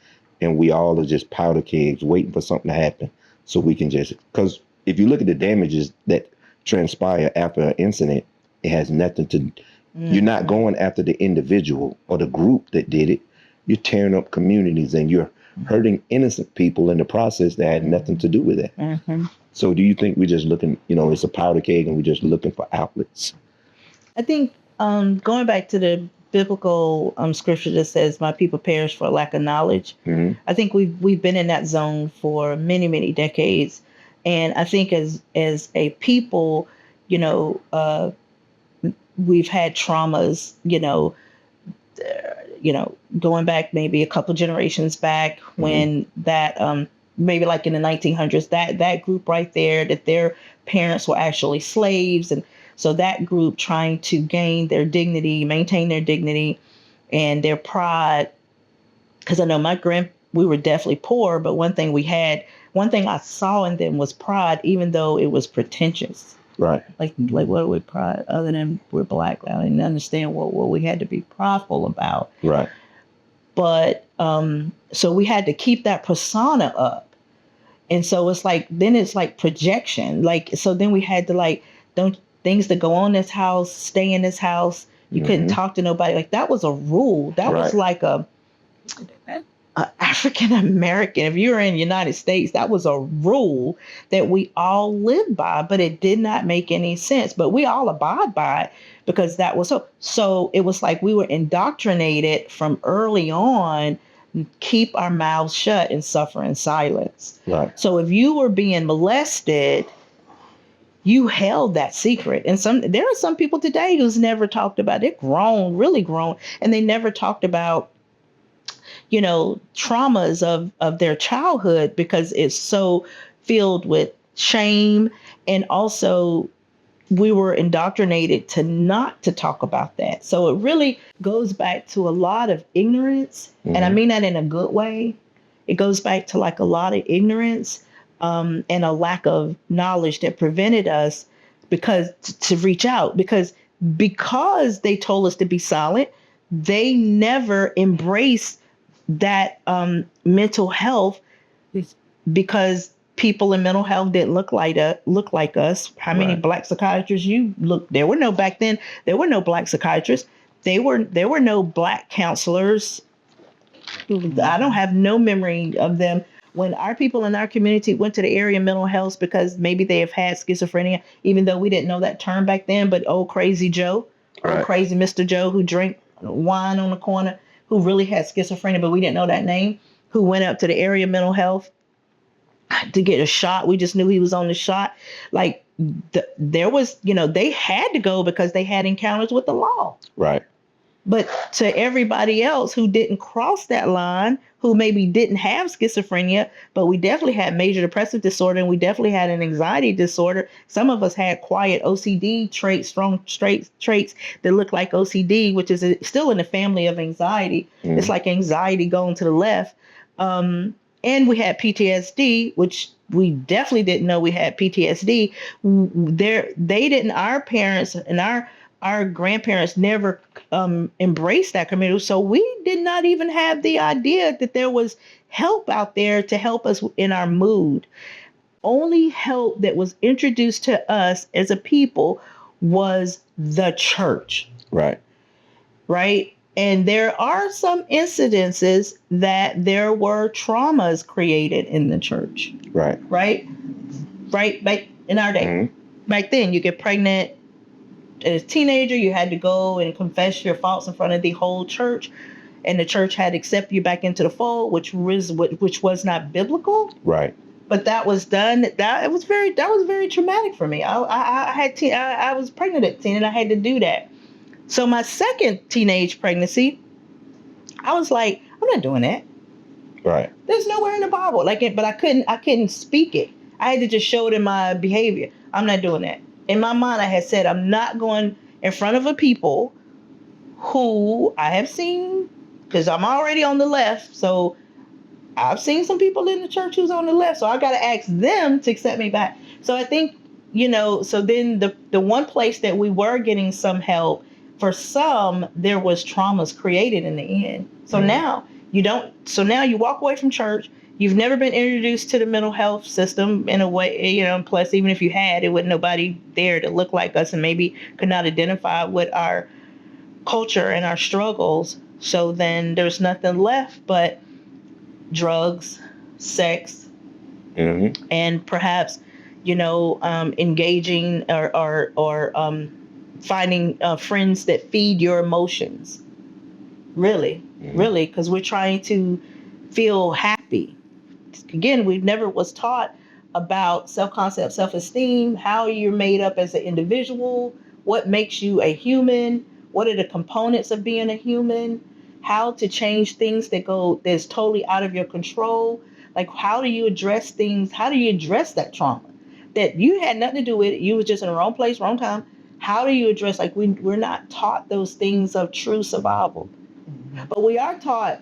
and we all are just powder kegs waiting for something to happen so we can because if you look at the damages that transpire after an incident, it has nothing to, you're not going after the individual or the group that did it. You're tearing up communities and you're hurting innocent people in the process that had nothing to do with it. So do you think we're just looking, it's a powder keg and we're just looking for outlets? I think going back to the biblical scripture that says, my people perish for lack of knowledge. I think we've been in that zone for many, many decades. And I think as a people, we've had traumas, going back maybe a couple generations back when that, maybe like in the 1900s, that group right there, that their parents were actually slaves. And so that group trying to gain their dignity, maintain their dignity and their pride. Because I know we were definitely poor, but one thing I saw in them was pride, even though it was pretentious. Right. Like what would pride, other than we're black? I didn't understand what we had to be prideful about. Right. But so we had to keep that persona up. And so it's like projection. So then we had to don't things that go on in this house, stay in this house. You couldn't talk to nobody. Like that was a rule. That was like a African American. If you were in the United States, that was a rule that we all lived by, but it did not make any sense. But we all abide by it because that was so. So it was like we were indoctrinated from early on, keep our mouths shut and suffer in silence. Right. So if you were being molested, you held that secret. And there are some people today who's never talked about it. They're grown, really grown, and they never talked about traumas of their childhood because it's so filled with shame. And also we were indoctrinated not to talk about that. So it really goes back to a lot of ignorance. And I mean that in a good way. It goes back to a lot of ignorance and a lack of knowledge that prevented us to reach out because they told us to be silent. They never embraced that mental health because people in mental health didn't look like us. How many black psychiatrists back then? There were no black psychiatrists. there were no black counselors. I don't have no memory of them. When our people in our community went to the area mental health because maybe they have had schizophrenia, even though we didn't know that term back then, but old crazy Joe, old crazy Mr. Joe who drank wine on the corner, who really had schizophrenia, but we didn't know that name, who went up to the area mental health to get a shot. We just knew he was on the shot. Like there was, they had to go because they had encounters with the law. Right. But to everybody else who didn't cross that line, who maybe didn't have schizophrenia, but we definitely had major depressive disorder and we definitely had an anxiety disorder. Some of us had quiet OCD traits, strong traits that look like OCD, which is still in the family of anxiety. It's like anxiety going to the left. And we had PTSD, which we definitely didn't know we had PTSD. They didn't, our parents and our grandparents never embraced that community. So we did not even have the idea that there was help out there to help us in our mood. Only help that was introduced to us as a people was the church. Right. Right. And there are some incidences that there were traumas created in the church. Right. Right. Right. Back in our day. Back then, you get pregnant as a teenager, you had to go and confess your faults in front of the whole church, and the church had to accept you back into the fold, which was not biblical. Right. But that was done. That was very traumatic for me. I was pregnant at 10, and I had to do that. So my second teenage pregnancy, I was like, I'm not doing that. Right. There's nowhere in the Bible like it, but I couldn't speak it. I had to just show it in my behavior. I'm not doing that. In my mind, I had said, I'm not going in front of a people who I have seen, because I'm already on the left. So I've seen some people in the church who's on the left. So I got to ask them to accept me back. So I think, so then the one place that we were getting some help, for some, there was traumas created in the end. So now you walk away from church. You've never been introduced to the mental health system in a way, and plus, even if you had, it wasn't nobody there to look like us and maybe could not identify with our culture and our struggles. So then there's nothing left but drugs, sex, and perhaps, engaging or finding friends that feed your emotions. Really, because we're trying to feel happy. Again, we never was taught about self-concept, self-esteem, how you're made up as an individual, what makes you a human, what are the components of being a human, how to change things that's totally out of your control. Like, how do you address things? How do you address that trauma that you had nothing to do with? You was just in the wrong place, wrong time. How do you address, we're not taught those things of true survival, but we are taught,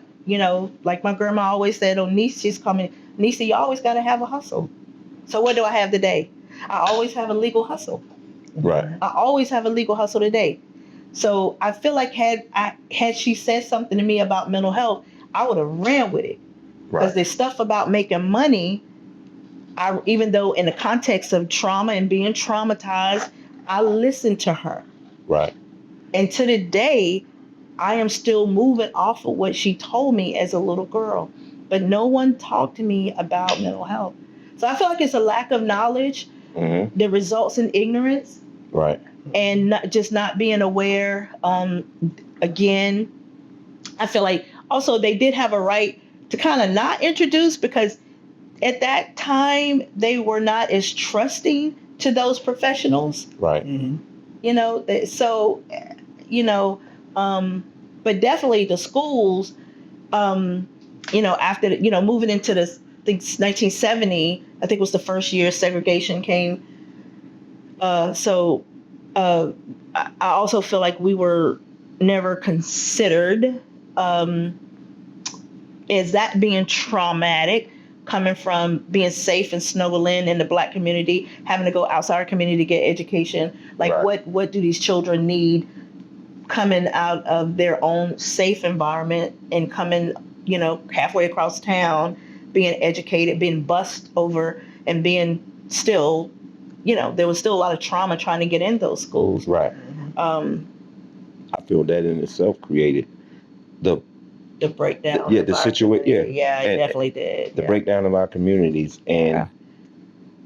like my grandma always said, oh, niece, she's coming. Niece, you always got to have a hustle. So what do I have today? I always have a legal hustle. Right. I always have a legal hustle today. So I feel like had she said something to me about mental health, I would have ran with it. Because there's stuff about making money, even though in the context of trauma and being traumatized, I listened to her. Right. And to the day, I am still moving off of what she told me as a little girl. But no one talked to me about mental health. So I feel like it's a lack of knowledge that results in ignorance. Right. And not being aware. Again, I feel like also they did have a right to kind of not introduce, because at that time they were not as trusting to those professionals. Right. But definitely the schools, after, moving into the, I think 1970, I think was the first year segregation came. I also feel like we were never considered as that being traumatic, coming from being safe and snuggling in the Black community, having to go outside our community to get education. Like, what do these children need coming out of their own safe environment and coming, halfway across town, being educated, being bussed over, and being still, there was still a lot of trauma trying to get in those schools. Right. I feel that in itself created the breakdown. the situation. Yeah, it definitely did. The breakdown of our communities, and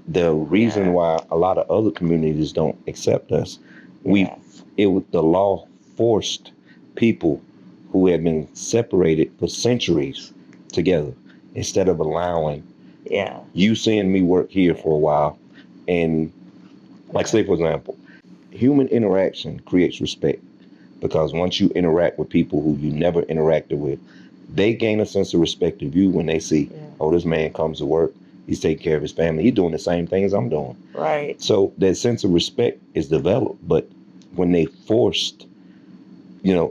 the reason why a lot of other communities don't accept us. The law forced people who had been separated for centuries together, instead of allowing you seeing me work here for a while. And like, say for example, human interaction creates respect, because once you interact with people who you never interacted with, they gain a sense of respect of you when they see, oh, this man comes to work, he's taking care of his family, he's doing the same things I'm doing. Right. So that sense of respect is developed. But when they forced,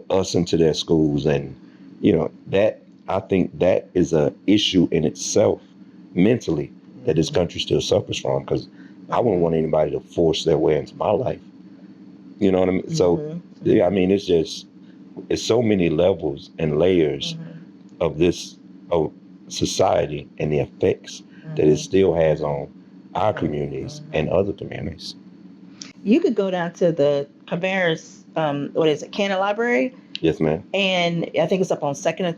us into their schools, and that, I think that is a issue in itself mentally that this country still suffers from, because I wouldn't want anybody to force their way into my life. You know what I mean? So I mean, it's so many levels and layers of society and the effects that it still has on our communities and other communities. You could go down to the Cabarrus, Cannon Library. Yes, ma'am. And I think it's up on Second.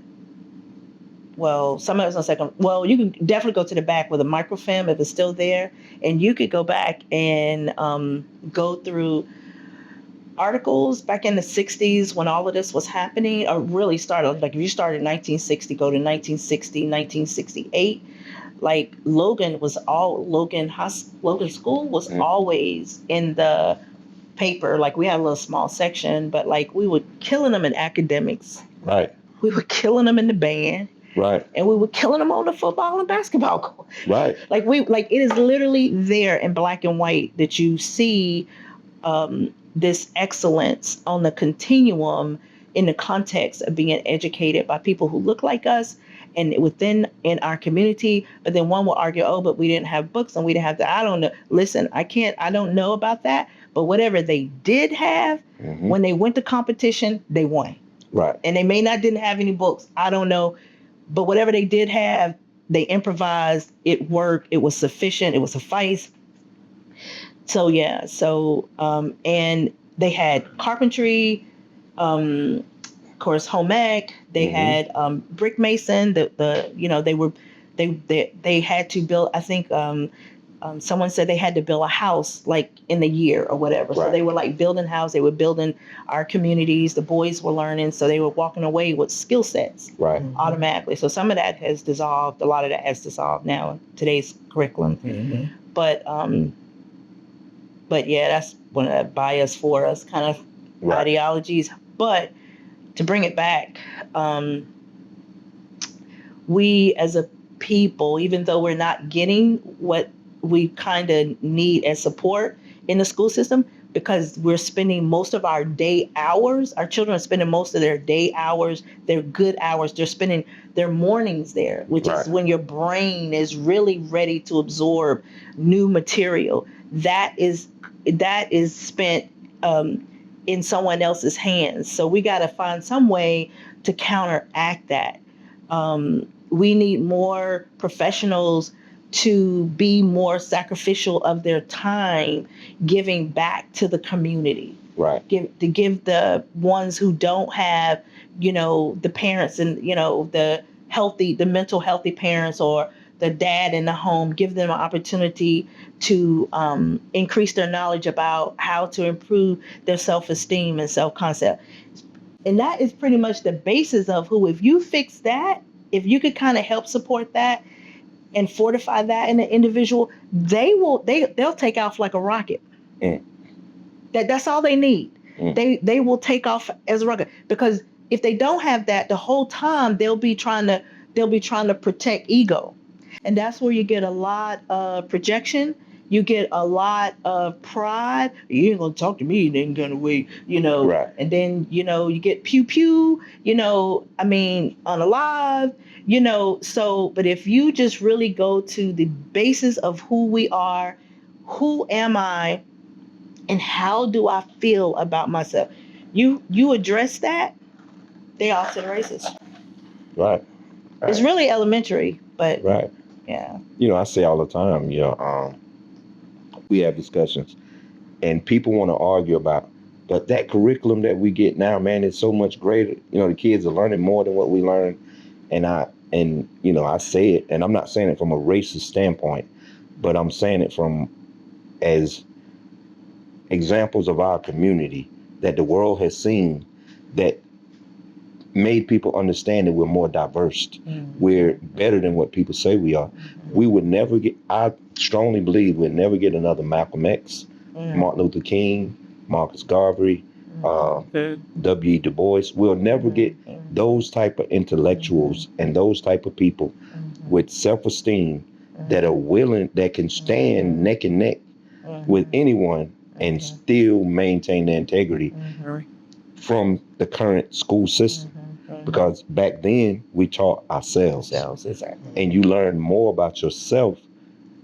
Well, some of it's on Second. Well, you can definitely go to the back with a microfilm if it's still there, and you could go back and go through articles back in the 60s when all of this was happening, or really started. Like if you started in 1960, go to 1960, 1968. Like Logan School was always in the paper. Like we had a little small section, but like we were killing them in academics. Right. We were killing them in the band. Right. And we were killing them on the football and basketball court. Right. Like it is literally there in black and white that you see this excellence on the continuum in the context of being educated by people who look like us and in our community. But then one will argue, oh, but we didn't have books and we didn't have that. I don't know. Listen, I don't know about that. But whatever they did have, when they went to competition, they won. Right. And they didn't have any books. I don't know. But whatever they did have, they improvised. It worked. It was sufficient. It would suffice. So, yeah. So, and they had carpentry, of course, home ec. They had brick mason. They had to build. I think someone said they had to build a house like in a year or whatever. Right. So they were like building house. They were building our communities. The boys were learning, so they were walking away with skill sets automatically. So some of that has dissolved. A lot of that has dissolved now in today's curriculum. But yeah, that's one of the bias for us kind of ideologies. But to bring it back, we as a people, even though we're not getting what we kind of need as support in the school system, because we're spending most of our day hours, our children are spending most of their day hours, their good hours, they're spending their mornings there, which is when your brain is really ready to absorb new material. That is spent in someone else's hands. So we got to find some way to counteract that. We need more professionals to be more sacrificial of their time, giving back to the community. Right. To give the ones who don't have, the parents and, the mental healthy parents or the dad in the home, give them an opportunity to increase their knowledge about how to improve their self-esteem and self-concept. And that is pretty much the basis of if you fix that, if you could kind of help support that and fortify that in the individual, they'll take off like a rocket. That's all they need. They will take off as a rocket, because if they don't have that, the whole time they'll be trying to protect ego. And that's where you get a lot of projection. You get a lot of pride. You ain't gonna talk to me in any kind of way, Right. And then, you get pew, on a live, so, but if you just really go to the basis of who we are, who am I, and how do I feel about myself? You address that, they all sit racist. Right. It's really elementary, but yeah. I say all the time, we have discussions and people want to argue about But that curriculum that we get now, man, is so much greater. You know, the kids are learning more than what we learned. And you know, I say it, and I'm not saying it from a racist standpoint, but I'm saying it from as examples of our community that the world has seen that made people understand that we're more diverse. We're better than what people say we are. We would never get, I strongly believe we'd never get another Malcolm X, Martin Luther King, Marcus Garvey, W.E. Du Bois. We'll never get those type of intellectuals and those type of people with self-esteem that are willing, that can stand neck and neck with anyone and still maintain their integrity from the current school system. Because back then we taught ourselves. And you learn more about yourself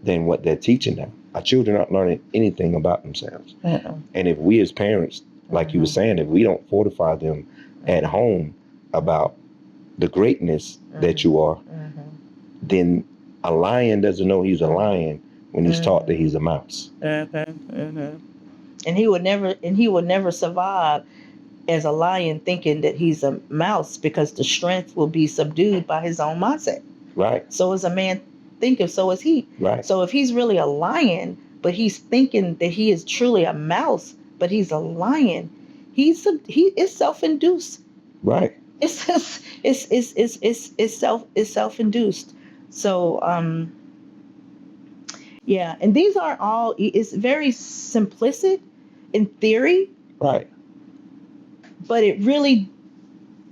than what they're teaching them. Our children aren't learning anything about themselves. And if we as parents, like you were saying, if we don't fortify them at home about the greatness that you are, then a lion doesn't know he's a lion when he's taught that he's a mouse. And he would never survive as a lion thinking that he's a mouse, because the strength will be subdued by his own mindset. Right. So as a man thinketh, so is he. Right. So if he's really a lion, but he's thinking that he is truly a mouse, but he's a lion, he is self-induced. Right. It's self-induced. So yeah, and these are all, it's very simplistic in theory. Right. But it really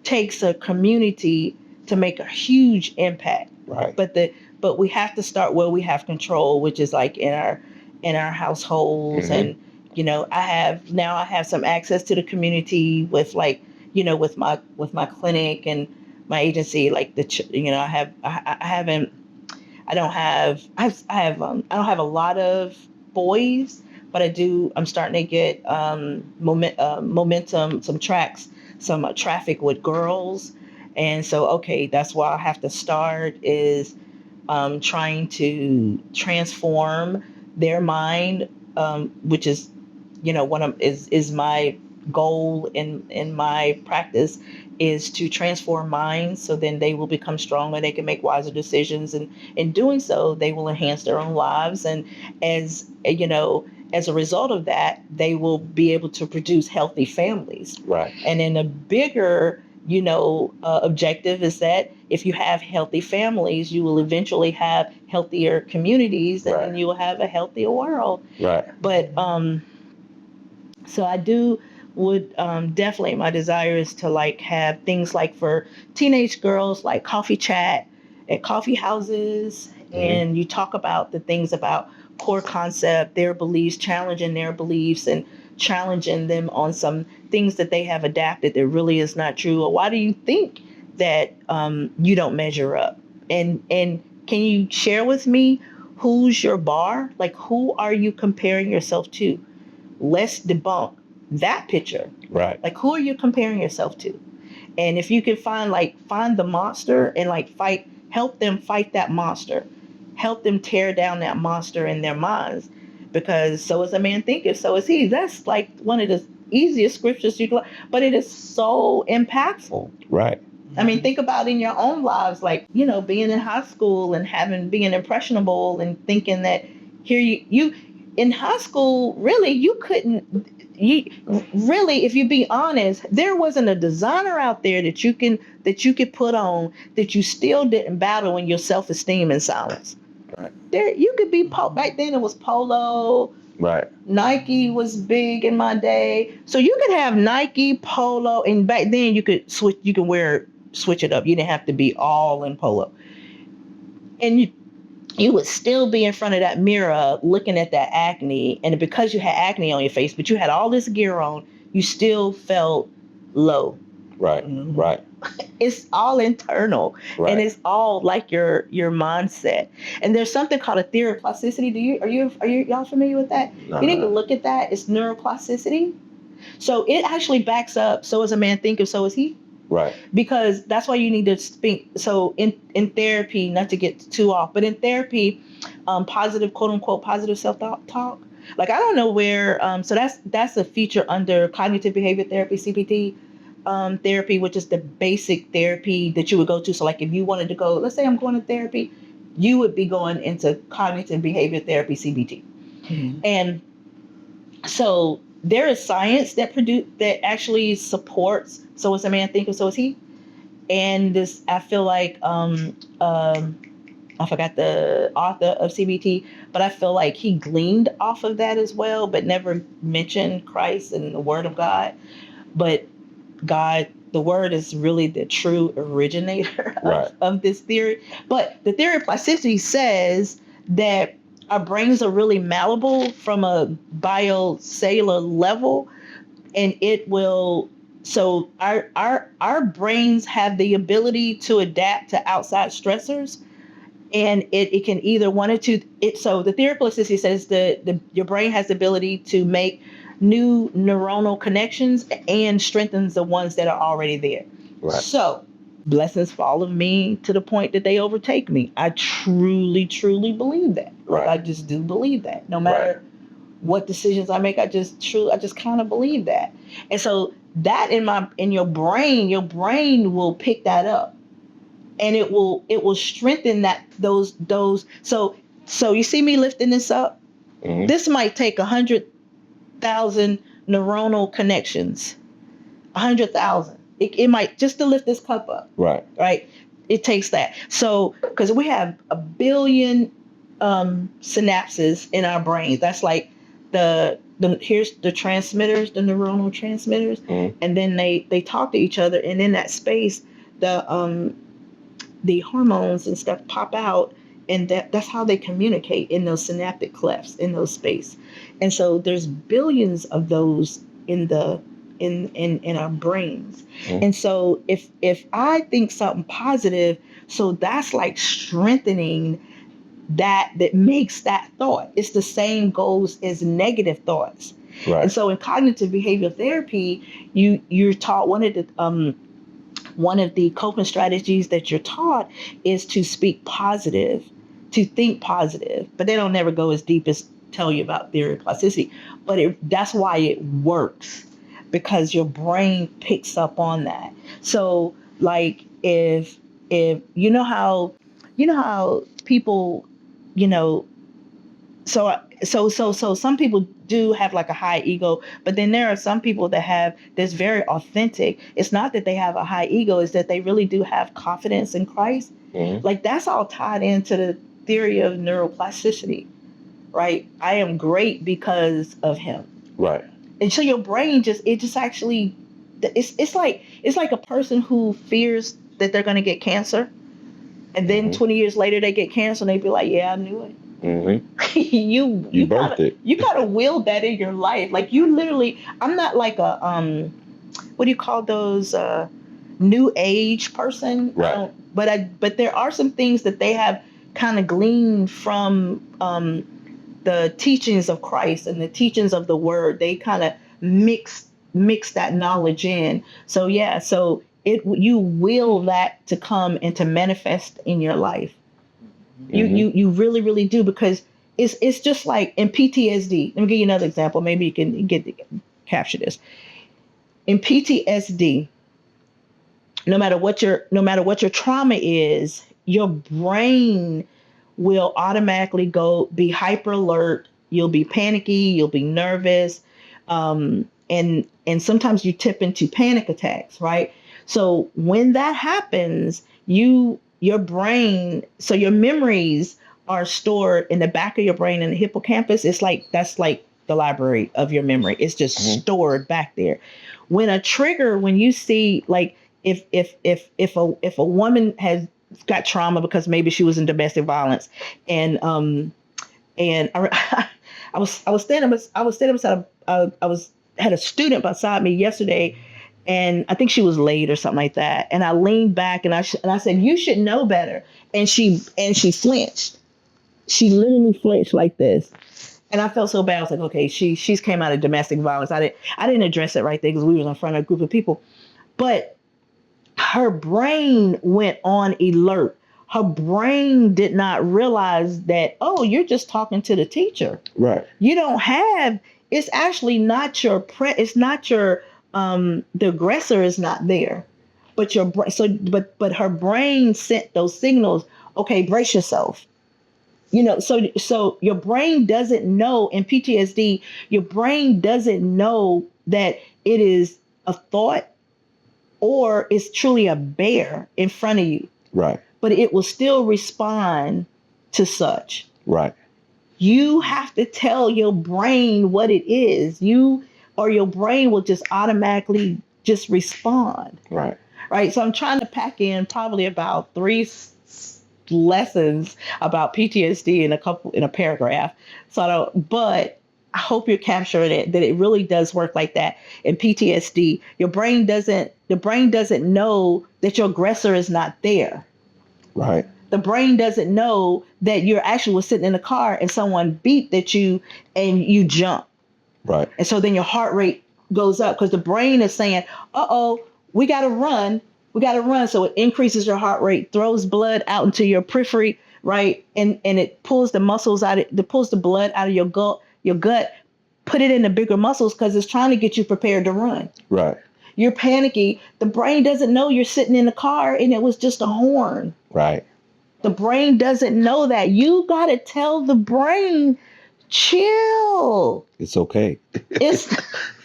takes a community to make a huge impact. Right. But we have to start where we have control, which is like in our households. And you know, I have some access to the community with, like, you know, with my clinic and my agency. Like you know, I don't have a lot of boys, but I'm starting to get momentum, some traffic with girls. And so, okay, that's why I have to start is trying to transform their mind, which is, you know, is my goal in my practice, is to transform minds, so then they will become stronger, they can make wiser decisions, and in doing so, they will enhance their own lives. And as you know, as a result of that, they will be able to produce healthy families. Right. And then a bigger, you know, objective is that if you have healthy families, you will eventually have healthier communities, and then you will have a healthier world. Right. But so I would definitely, my desire is to like have things like for teenage girls, like coffee chat at coffee houses, and you talk about the things about core concept, their beliefs, challenging their beliefs and challenging them on some things that they have adapted that really is not true. Or why do you think that you don't measure up? And can you share with me who's your bar? Like, who are you comparing yourself to? Let's debunk that picture. Right. Like, who are you comparing yourself to? And if you can find the monster and help them fight that monster. Help them tear down that monster in their minds, because so as a man thinketh, so is he. That's like one of the easiest scriptures you can, but it is so impactful. Right. I mean, think about in your own lives, like, you know, being in high school and being impressionable and thinking that here you in high school, really, if you be honest, there wasn't a designer out there that you could put on that you still didn't battle in your self-esteem in silence. Right. There, you could be back then. It was Polo. Right. Nike was big in my day, so you could have Nike, Polo, and back then you could switch. You can switch it up. You didn't have to be all in Polo, and you would still be in front of that mirror looking at that acne, and because you had acne on your face, but you had all this gear on, you still felt low. Right. Right. It's all internal, and it's all like your mindset. And there's something called a theory of plasticity. Are y'all familiar with that? You need to look at that. It's neuroplasticity. So it actually backs up. So as a man thinketh, so is he. Right. Because that's why you need to speak. So in therapy, not to get too off, but in therapy, positive, quote unquote, positive self-talk Like, I don't know where, so that's a feature under cognitive behavior therapy, CBT therapy, which is the basic therapy that you would go to. So like if you wanted to go, let's say I'm going to therapy, you would be going into cognitive behavior therapy, CBT. Mhm. And so there is science that actually supports, so as a man thinketh, so is he. And this, I feel like, I forgot the author of CBT, but I feel like he gleaned off of that as well, but never mentioned Christ and the Word of God. But God, the Word is really the true originator of this theory. But the theory of plasticity says that our brains are really malleable from a biocellular level, and it will. So our brains have the ability to adapt to outside stressors, and it can either one or two. So the theory of plasticity says that your brain has the ability to make new neuronal connections and strengthens the ones that are already there. Right. So blessings follow me to the point that they overtake me. I truly, truly believe that. Like, I just do believe that. No matter what decisions I make, I just kind of believe that. And so that in your brain will pick that up. And it will strengthen those. So you see me lifting this up. Mm-hmm. This might take 100,000 neuronal connections. 100,000. It might, just to lift this cup up. Right. It takes that. So because we have 1 billion synapses in our brains. That's like here's the transmitters, the neuronal transmitters, and then they talk to each other, and in that space the hormones and stuff pop out, and that's how they communicate in those synaptic clefts in those space. And so there's billions of those in our brains. And so if I think something positive, so that's like strengthening that makes that thought. It's the same goes as negative thoughts. Right. And so in cognitive behavioral therapy, you're taught one of the coping strategies that you're taught is to speak positive, to think positive, but they don't never go as deep as tell you about theory of plasticity. But that's why it works, because your brain picks up on that. So like if you know how people, so some people do have like a high ego, but then there are some people that's very authentic. It's not that they have a high ego, it's that they really do have confidence in Christ. Like that's all tied into the theory of neuroplasticity, right? I am great because of him. Right. And so your brain it's like a person who fears that they're going to get cancer, and then 20 years later they get cancer and they be like, yeah, I knew it. You birthed it. You gotta will that in your life. Like you literally, I'm not like a what do you call those new age person? Right. But there are some things that they have kind of gleaned from the teachings of Christ and the teachings of the Word. They kind of mix that knowledge in. So yeah, so you will that to come and to manifest in your life. You really, really do, because it's just like in PTSD. Let me give you another example. Maybe you can capture this. In PTSD, no matter what your trauma is, your brain will automatically be hyper alert. You'll be panicky. You'll be nervous, and sometimes you tip into panic attacks, right? So when that happens, your brain, so your memories are stored in the back of your brain in the hippocampus. That's like the library of your memory. It's just stored back there. When you see, like if a woman has got trauma because maybe she was in domestic violence, and I had a student beside me yesterday, and I think she was late or something like that. And I leaned back and I said, "You should know better." And she flinched. She literally flinched like this. And I felt so bad. I was like, okay, she's came out of domestic violence. I didn't address it right there because we was in front of a group of people. But her brain went on alert. her brain did not realize that, oh, you're just talking to the teacher. Right. You don't have, it's actually not your, it's not your, the aggressor is not there. But your brain, but her brain sent those signals. Okay, brace yourself. So your brain doesn't know in PTSD. Your brain doesn't know that it is a thought or it's truly a bear in front of you. Right. But it will still respond to such. Right. You have to tell your brain what it is. Or your brain will just automatically just respond. Right. Right. So I'm trying to pack in probably about 3 lessons about PTSD in a paragraph. But I hope you're capturing it, that it really does work like that. In PTSD, the brain doesn't know that your aggressor is not there. Right. The brain doesn't know that you're actually sitting in a car and someone beeped at you and you jump. Right. And so then your heart rate goes up because the brain is saying, uh-oh, we got to run. We got to run. So it increases your heart rate, throws blood out into your periphery, right? And it pulls the muscles out, it pulls the blood out of your gut, put it in the bigger muscles because it's trying to get you prepared to run. Right. You're panicky. The brain doesn't know you're sitting in the car and it was just a horn. Right. The brain doesn't know that. You got to tell the brain, chill. It's okay. It's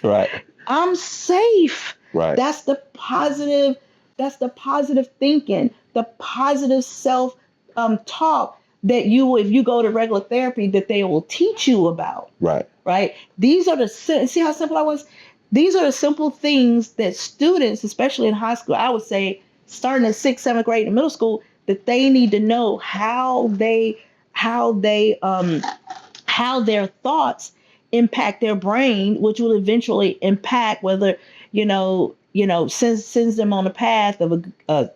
right. I'm safe. Right. That's the positive thinking, the positive self talk that if you go to regular therapy, that they will teach you about. Right. Right. These are see how simple I was? These are the simple things that students, especially in high school, I would say starting at 6th, 7th grade in middle school, that they need to know how their thoughts impact their brain, which will eventually impact whether, sends them on a path of a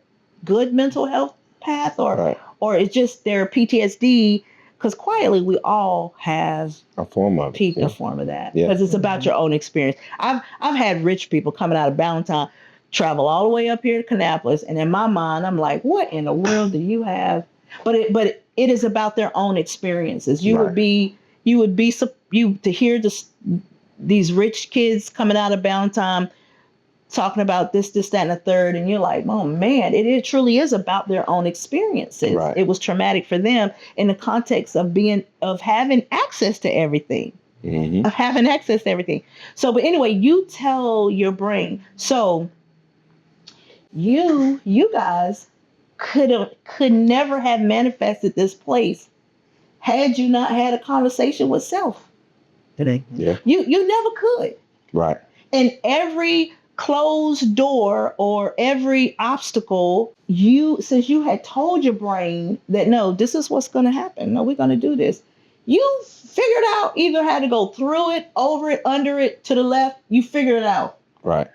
good mental health path or it's just their PTSD. Because quietly, we all have a form of it. A form of that. Yeah. Because it's about your own experience. I've had rich people coming out of Ballantyne travel all the way up here to Kannapolis, and in my mind, I'm like, what in the world do you have? But it is about their own experiences. You would be to hear these rich kids coming out of Ballantyne talking about this, that, and the third, and you're like, oh man, it truly is about their own experiences. Right. It was traumatic for them in the context of having access to everything. Mm-hmm. Of having access to everything. So, but anyway, you tell your brain. So you guys could never have manifested this place had you not had a conversation with self today. Yeah. You never could. Right. And every closed door or every obstacle, since you had told your brain that, no, this is what's going to happen. No, we're going to do this. You figured out either how to go through it, over it, under it, to the left. You figured it out. Right.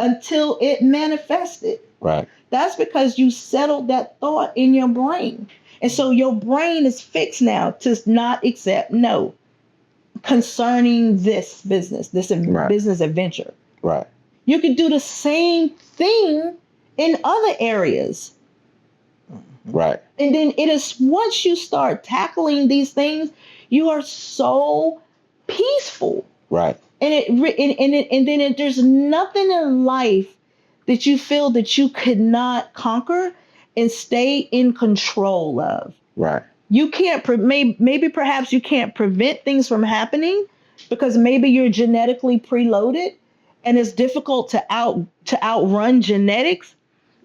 Until it manifested. Right. That's because you settled that thought in your brain. And so your brain is fixed now to not accept no concerning this business, business adventure. Right. You can do the same thing in other areas. Right. And then it is once you start tackling these things, you are so peaceful. Right. And then there's nothing in life that you feel that you could not conquer and stay in control of. Right. You can't, maybe perhaps you can't prevent things from happening because maybe you're genetically preloaded and it's difficult to outrun genetics,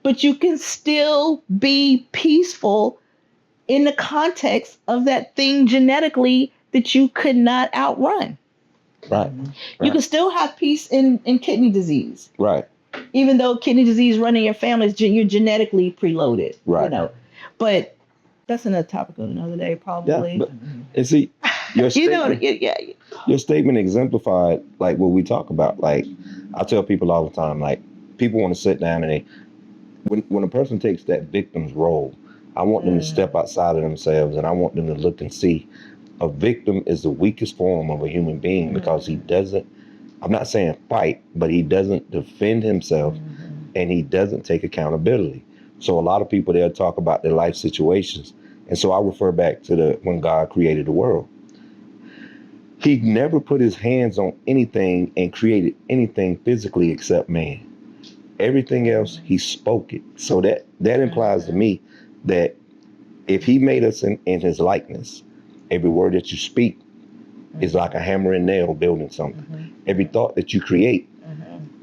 but you can still be peaceful in the context of that thing genetically that you could not outrun. Right. You can still have peace in kidney disease. Right. Even though kidney disease running your family, you're genetically preloaded. Right. But that's another topic of another day, probably. Yeah, and see, your statement, your statement exemplified like what we talk about. Like I tell people all the time, like people want to sit down and when a person takes that victim's role, I want them to step outside of themselves and I want them to look and see a victim is the weakest form of a human being because he doesn't, I'm not saying fight, but he doesn't defend himself and he doesn't take accountability. So a lot of people, they'll talk about their life situations. And so I refer back to when God created the world. He never put his hands on anything and created anything physically except man. Everything else, he spoke it. So that implies to me that if he made us in his likeness, every word that you speak is like a hammer and nail building something. Every thought that you create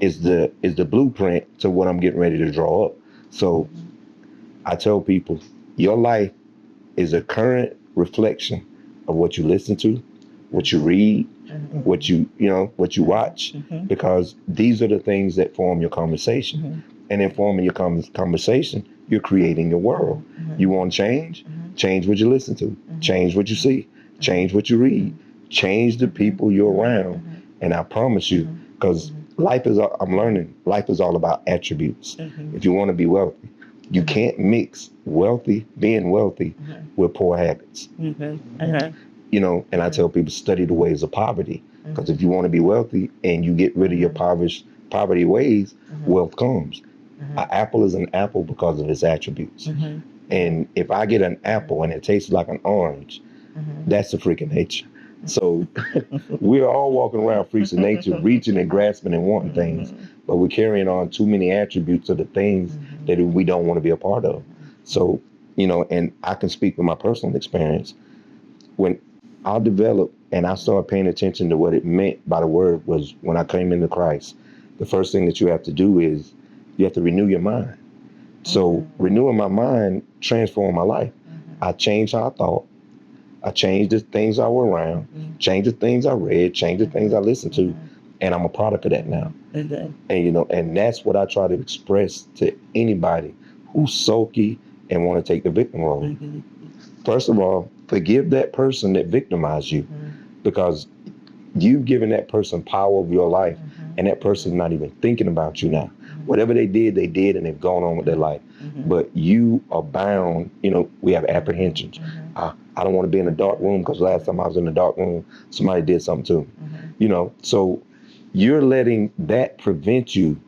is the blueprint to what I'm getting ready to draw up. So I tell people, your life is a current reflection of what you listen to, what you read, what you watch, because these are the things that form your conversation. And in forming your conversation, you're creating your world. You want change? Change what you listen to, change what you see, change what you read, change the people you're around. And I promise you, because I'm learning, life is all about attributes. If you want to be wealthy, you can't mix being wealthy with poor habits. And I tell people, study the ways of poverty, because if you want to be wealthy and you get rid of your poverty ways, wealth comes. An apple is an apple because of its attributes. And if I get an apple and it tastes like an orange, that's the freak of nature. So we're all walking around freaks of nature, reaching and grasping and wanting things, but we're carrying on too many attributes of the things that we don't want to be a part of. So, and I can speak with my personal experience. When I developed and I started paying attention to what it meant by the word was when I came into Christ, the first thing that you have to do is you have to renew your mind. So renewing my mind transformed my life. I changed how I thought. I changed the things I were around, changed the things I read, changed the things I listened to, and I'm a product of that now. And that's what I try to express to anybody who's sulky and want to take the victim role. First of all, forgive that person that victimized you, because you've given that person power of your life, and that person's not even thinking about you now. Whatever they did, and they've gone on with their life. But you are bound, we have apprehensions. I don't want to be in a dark room because last time I was in a dark room, somebody did something to me. So you're letting that prevent you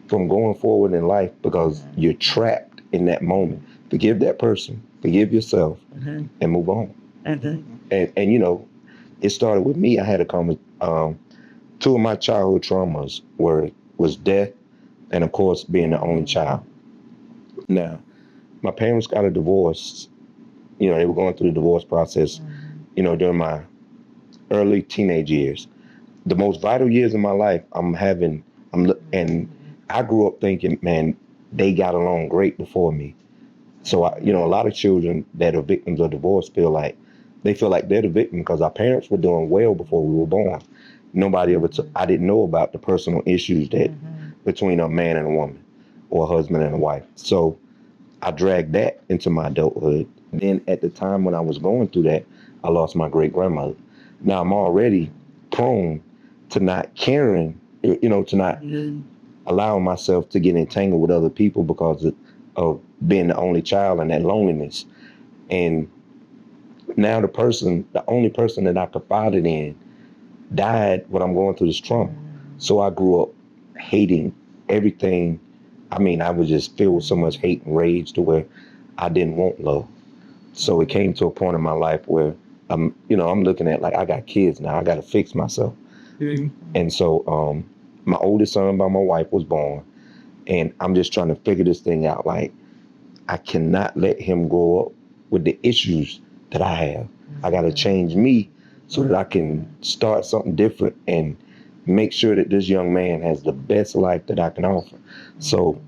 from going forward in life because you're trapped in that moment. Forgive that person, forgive yourself, and move on. And it started with me. I had a comment. Two of my childhood traumas was death, and of course being the only child. Now, my parents got a divorce. They were going through the divorce process, during my early teenage years. The most vital years of my life, and I grew up thinking, man, they got along great before me. So, a lot of children that are victims of divorce feel like they're the victim because our parents were doing well before we were born. Nobody ever I didn't know about the personal issues that between a man and a woman or a husband and a wife. So I dragged that into my adulthood. Then at the time when I was going through that, I lost my great grandmother. Now I'm already prone to not caring, to not allowing myself to get entangled with other people because of being the only child and that loneliness. And now the only person that I confided in died when I'm going through this trauma. So I grew up hating everything. I was just filled with so much hate and rage to where I didn't want love. So it came to a point in my life where I'm looking at like I got kids now. I got to fix myself. And so my oldest son by my wife was born, and I'm just trying to figure this thing out. Like I cannot let him grow up with the issues that I have. I got to change me so that I can start something different and make sure that this young man has the best life that I can offer. So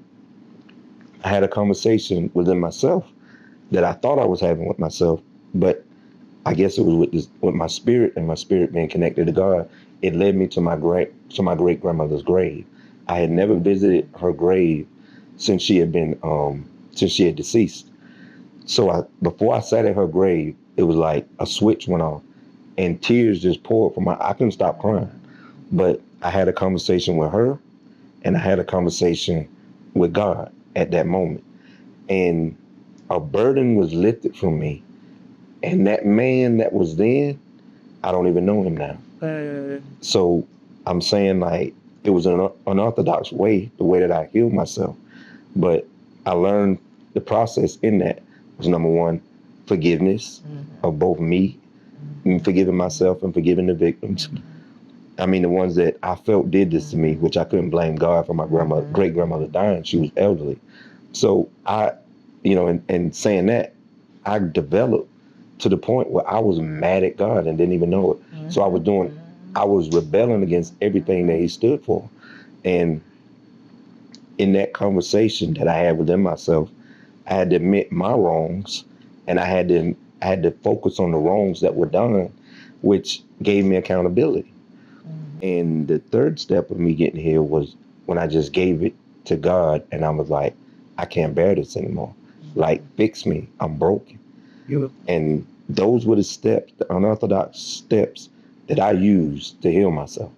I had a conversation within myself that I thought I was having with myself, but I guess it was with my spirit, and my spirit being connected to God. It led me to my great grandmother's grave. I had never visited her grave since she had deceased. So before I sat at her grave, it was like a switch went off, and tears just poured from I couldn't stop crying. But I had a conversation with her, and I had a conversation with God at that moment, and a burden was lifted from me. And that man that was then, I don't even know him now. So I'm saying like it was an unorthodox way, the way that I healed myself. But I learned the process in that was, number one, forgiveness of both me, and forgiving myself and forgiving the victims. I mean, the ones that I felt did this to me, which I couldn't blame God for my grandmother, great grandmother dying. She was elderly. So in saying that, I developed to the point where I was mad at God and didn't even know it. So I was rebelling against everything that he stood for. And in that conversation that I had within myself, I had to admit my wrongs, and I had to focus on the wrongs that were done, which gave me accountability. And the third step of me getting here was when I just gave it to God, and I was like, I can't bear this anymore. Like, fix me. I'm broken. And those were the steps, the unorthodox steps that I used to heal myself.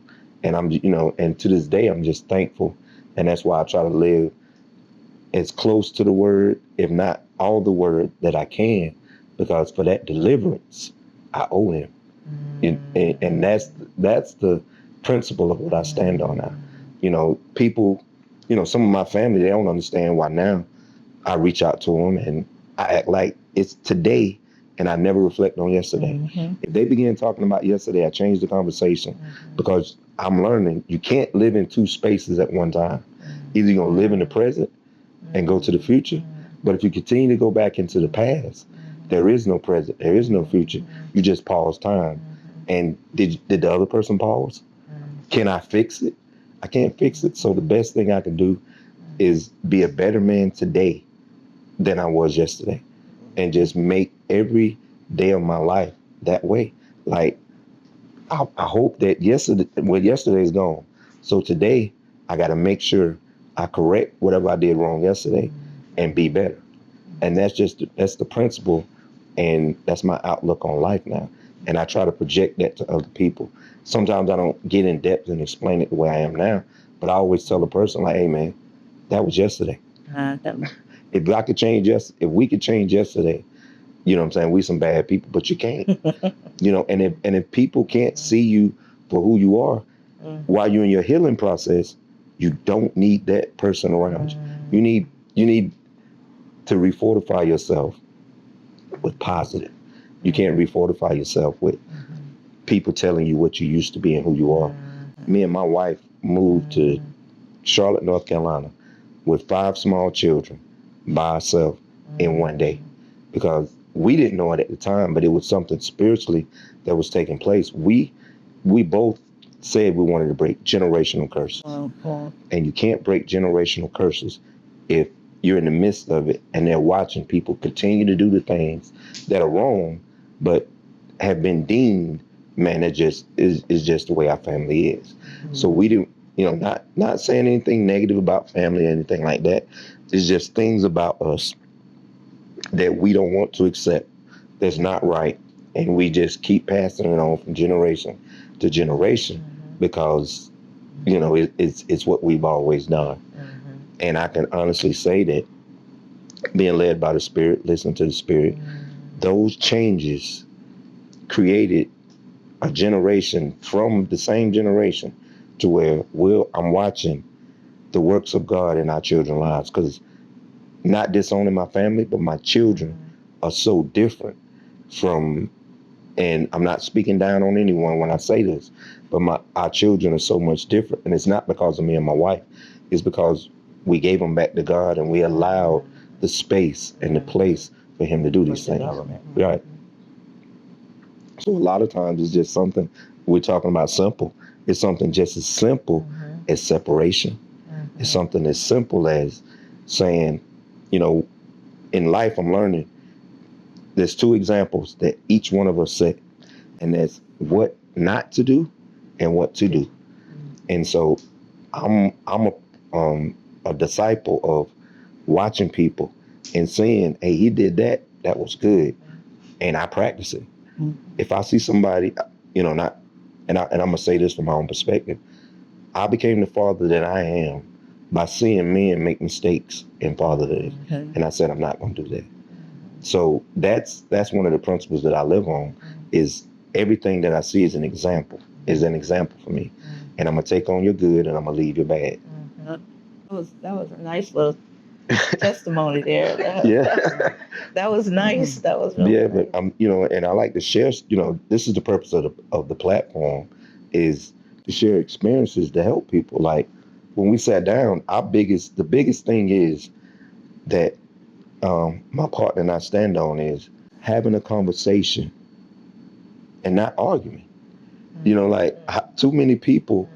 And and to this day, I'm just thankful. And that's why I try to live as close to the word, if not all the word that I can, because for that deliverance, I owe him. And that's the principle of what I stand on now. People, some of my family, they don't understand why now I reach out to them and I act like it's today and I never reflect on yesterday. If they begin talking about yesterday, I change the conversation because I'm learning you can't live in two spaces at one time. Either you're going to live in the present and go to the future, but if you continue to go back into the past, there is no present, there is no future. You just pause time. And did the other person pause? Can I fix it? I can't fix it. So the best thing I can do is be a better man today than I was yesterday, and just make every day of my life that way. Like, I hope that yesterday's gone. So today I got to make sure I correct whatever I did wrong yesterday and be better. And that's the principle. And that's my outlook on life now. And I try to project that to other people. Sometimes I don't get in depth and explain it the way I am now, but I always tell a person like, hey man, that was yesterday. If we could change yesterday, you know what I'm saying? We some bad people, but you can't. And if people can't see you for who you are while you're in your healing process, you don't need that person around you. You need to refortify yourself with positive. You can't refortify yourself with people telling you what you used to be and who you are. Me and my wife moved to Charlotte, North Carolina with 5 small children by ourselves in one day, because we didn't know it at the time, but it was something spiritually that was taking place. We both said we wanted to break generational curses. And you can't break generational curses if you're in the midst of it and they're watching people continue to do the things that are wrong, but have been deemed, man, it just is just the way our family is. So we do, not saying anything negative about family or anything like that. It's just things about us that we don't want to accept, that's not right. And we just keep passing it on from generation to generation because, it's what we've always done. And I can honestly say that being led by the Spirit, listening to the Spirit, those changes created a generation from the same generation to where I'm watching the works of God in our children's lives. Because not disowning my family, but my children are so different from, and I'm not speaking down on anyone when I say this, but our children are so much different. And it's not because of me and my wife. It's because we gave them back to God and we allowed the space and the place for him to do these things. Right. So a lot of times it's just something we're talking about simple. It's something just as simple as separation. It's something as simple as saying, in life I'm learning there's 2 examples that each one of us set, and that's what not to do and what to do. And so I'm a disciple of watching people and saying, hey, he did that was good, and I practice it. If I see somebody, and I'm gonna say this from my own perspective, I became the father that I am by seeing men make mistakes in fatherhood. And I said, I'm not gonna do that. So that's one of the principles that I live on, is everything that I see is an example for me. And I'm gonna take on your good and I'm gonna leave your bad. That was a nice little testimony there. Yeah. That was nice. That was really Yeah, nice. but and I like to share. This is the purpose of the platform, is to share experiences to help people. Like when we sat down, the biggest thing is that my partner and I stand on is having a conversation and not arguing. Too many people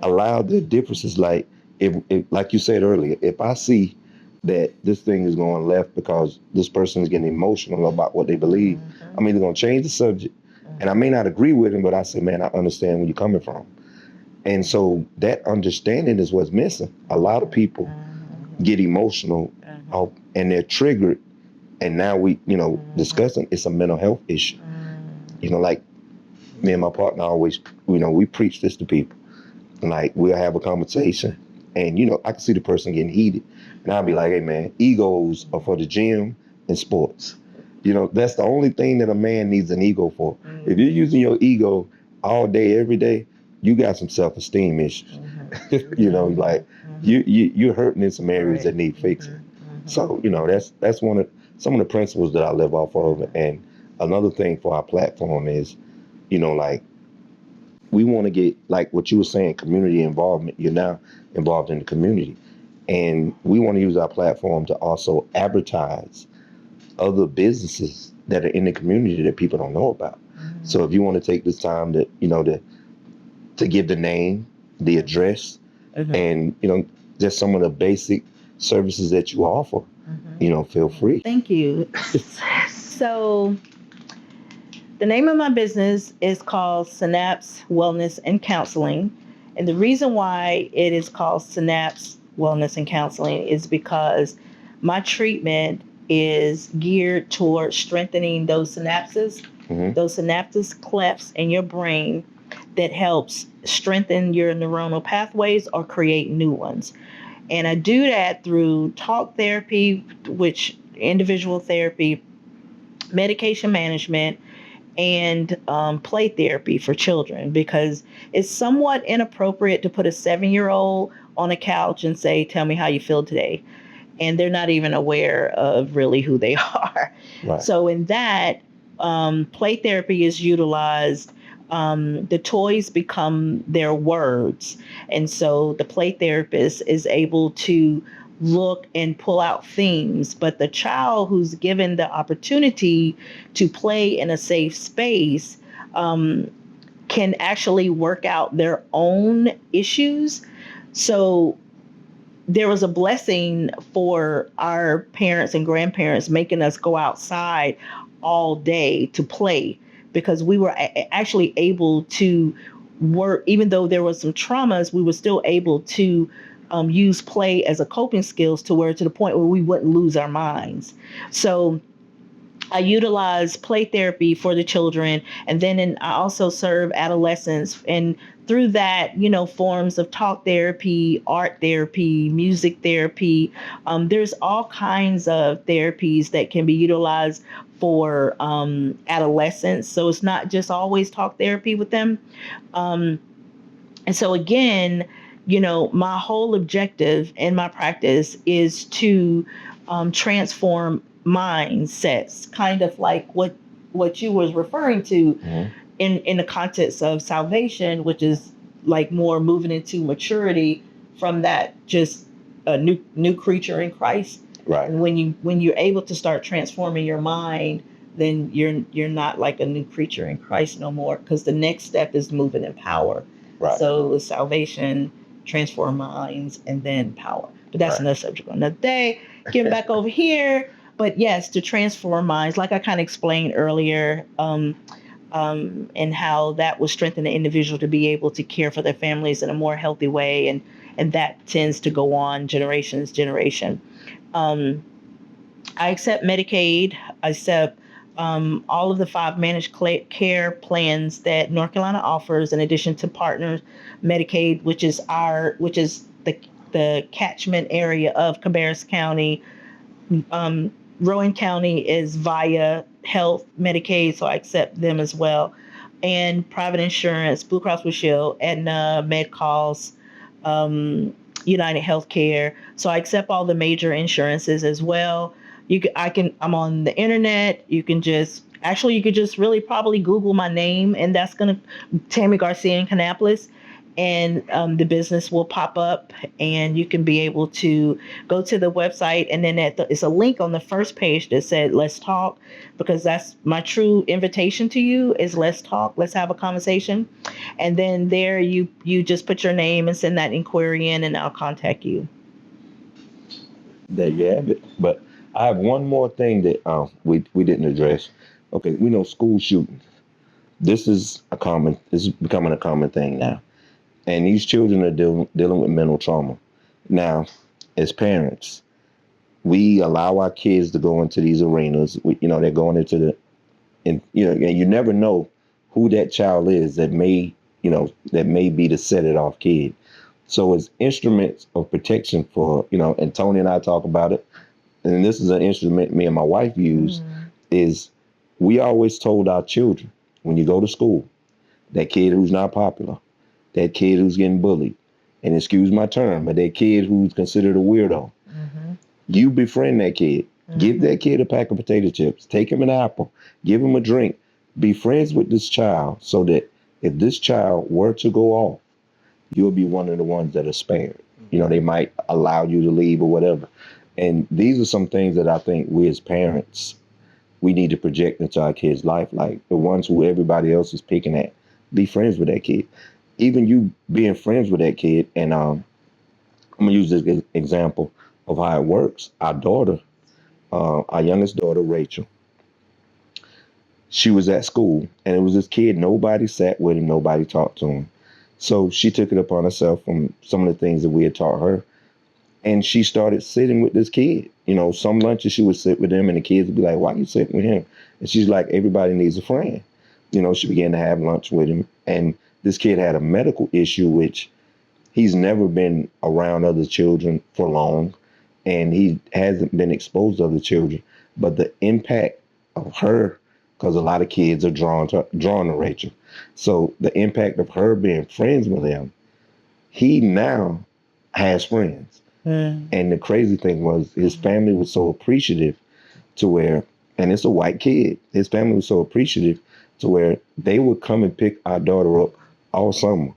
allow their differences. Like if like you said earlier, if I see that this thing is going left because this person is getting emotional about what they believe, I'm either going to change the subject, and I may not agree with him, but I say, man, I understand where you're coming from. And so that understanding is what's missing. A lot of people get emotional and they're triggered, and now we discussing it's a mental health issue. Like me and my partner always, we preach this to people. Like we'll have a conversation, and I can see the person getting heated, and I'll be like, hey man, egos are for the gym and sports. That's the only thing that a man needs an ego for. If you're using your ego all day, every day, you got some self-esteem issues. Like you're hurting in some areas that need fixing. So that's some of the principles that I live off of. And another thing for our platform is, like, we want to get, like what you were saying, community involvement. You're now involved in the community. And we want to use our platform to also advertise other businesses that are in the community that people don't know about. So if you want to take this time to give the name, the address, and, just some of the basic services that you offer, feel free. Thank you. So the name of my business is called Synapse Wellness and Counseling. And the reason why it is called Synapse Wellness and Counseling is because my treatment is geared towards strengthening those synapses, those synapses clefts in your brain that helps strengthen your neuronal pathways or create new ones. And I do that through talk therapy, which individual therapy, medication management, and play therapy for children, because it's somewhat inappropriate to put a 7-year-old on a couch and say, tell me how you feel today. And they're not even aware of really who they are. Right. So in that, play therapy is utilized. The toys become their words. And so the play therapist is able to look and pull out themes, but the child who's given the opportunity to play in a safe space can actually work out their own issues. So there was a blessing for our parents and grandparents making us go outside all day to play, because we were actually able to work, even though there was some traumas, we were still able to use play as a coping skills to the point where we wouldn't lose our minds. So I utilize play therapy for the children, and then I also serve adolescents, and through that, forms of talk therapy, art therapy, music therapy. There's all kinds of therapies that can be utilized for adolescents. So it's not just always talk therapy with them. And so again, my whole objective in my practice is to transform mindsets, kind of like what you was referring to in the context of salvation, which is like more moving into maturity from that just a new creature in Christ. Right. And when you're able to start transforming your mind, then you're not like a new creature in Christ no more, because the next step is moving in power. Right. So salvation, transform minds, and then power. But that's another subject on another day. Get back over here. But yes, to transform minds, like I kind of explained earlier, and how that will strengthen the individual to be able to care for their families in a more healthy way, and that tends to go on generation. I accept Medicaid. I accept all of the 5 managed care plans that North Carolina offers, in addition to Partners Medicaid, which is the catchment area of Cabarrus County. Rowan County is via Health Medicaid, so I accept them as well. And private insurance, Blue Cross Blue Shield, Aetna, MedCalls, United Healthcare. So I accept all the major insurances as well. I'm on the internet. You could just really probably Google my name, and that's gonna Tammy Garcia in Kannapolis, and the business will pop up, and you can be able to go to the website, and then it's a link on the first page that said "Let's talk," because that's my true invitation to you is let's talk, let's have a conversation, and then there you just put your name and send that inquiry in, and I'll contact you. There you have it. But I have one more thing that we didn't address. Okay, we know school shootings. This is becoming a common thing now. And these children are dealing with mental trauma. Now, as parents, we allow our kids to go into these arenas. They're going into and you never know who that child is that may be the set it off kid. So as instruments of protection for, and Tony and I talk about it, and this is an instrument me and my wife use, is we always told our children, when you go to school, that kid who's not popular, that kid who's getting bullied, and excuse my term, but that kid who's considered a weirdo, you befriend that kid. Give that kid a pack of potato chips, take him an apple, give him a drink, be friends with this child so that if this child were to go off, you'll be one of the ones that are spared. They might allow you to leave or whatever. And these are some things that I think we as parents, we need to project into our kids' life, like the ones who everybody else is picking at. Be friends with that kid. Even you being friends with that kid, and I'm gonna use this example of how it works. Our daughter, our youngest daughter, Rachel, she was at school, and it was this kid, nobody sat with him, nobody talked to him. So she took it upon herself from some of the things that we had taught her, and she started sitting with this kid. Some lunches she would sit with him, and the kids would be like, why are you sitting with him? And she's like, everybody needs a friend. She began to have lunch with him, and this kid had a medical issue, which he's never been around other children for long, and he hasn't been exposed to other children. But the impact of her, because a lot of kids are drawn to Rachel, so the impact of her being friends with him, he now has friends. And the crazy thing was his family was so appreciative to where, and it's a white kid, his family was so appreciative to where they would come and pick our daughter up all summer.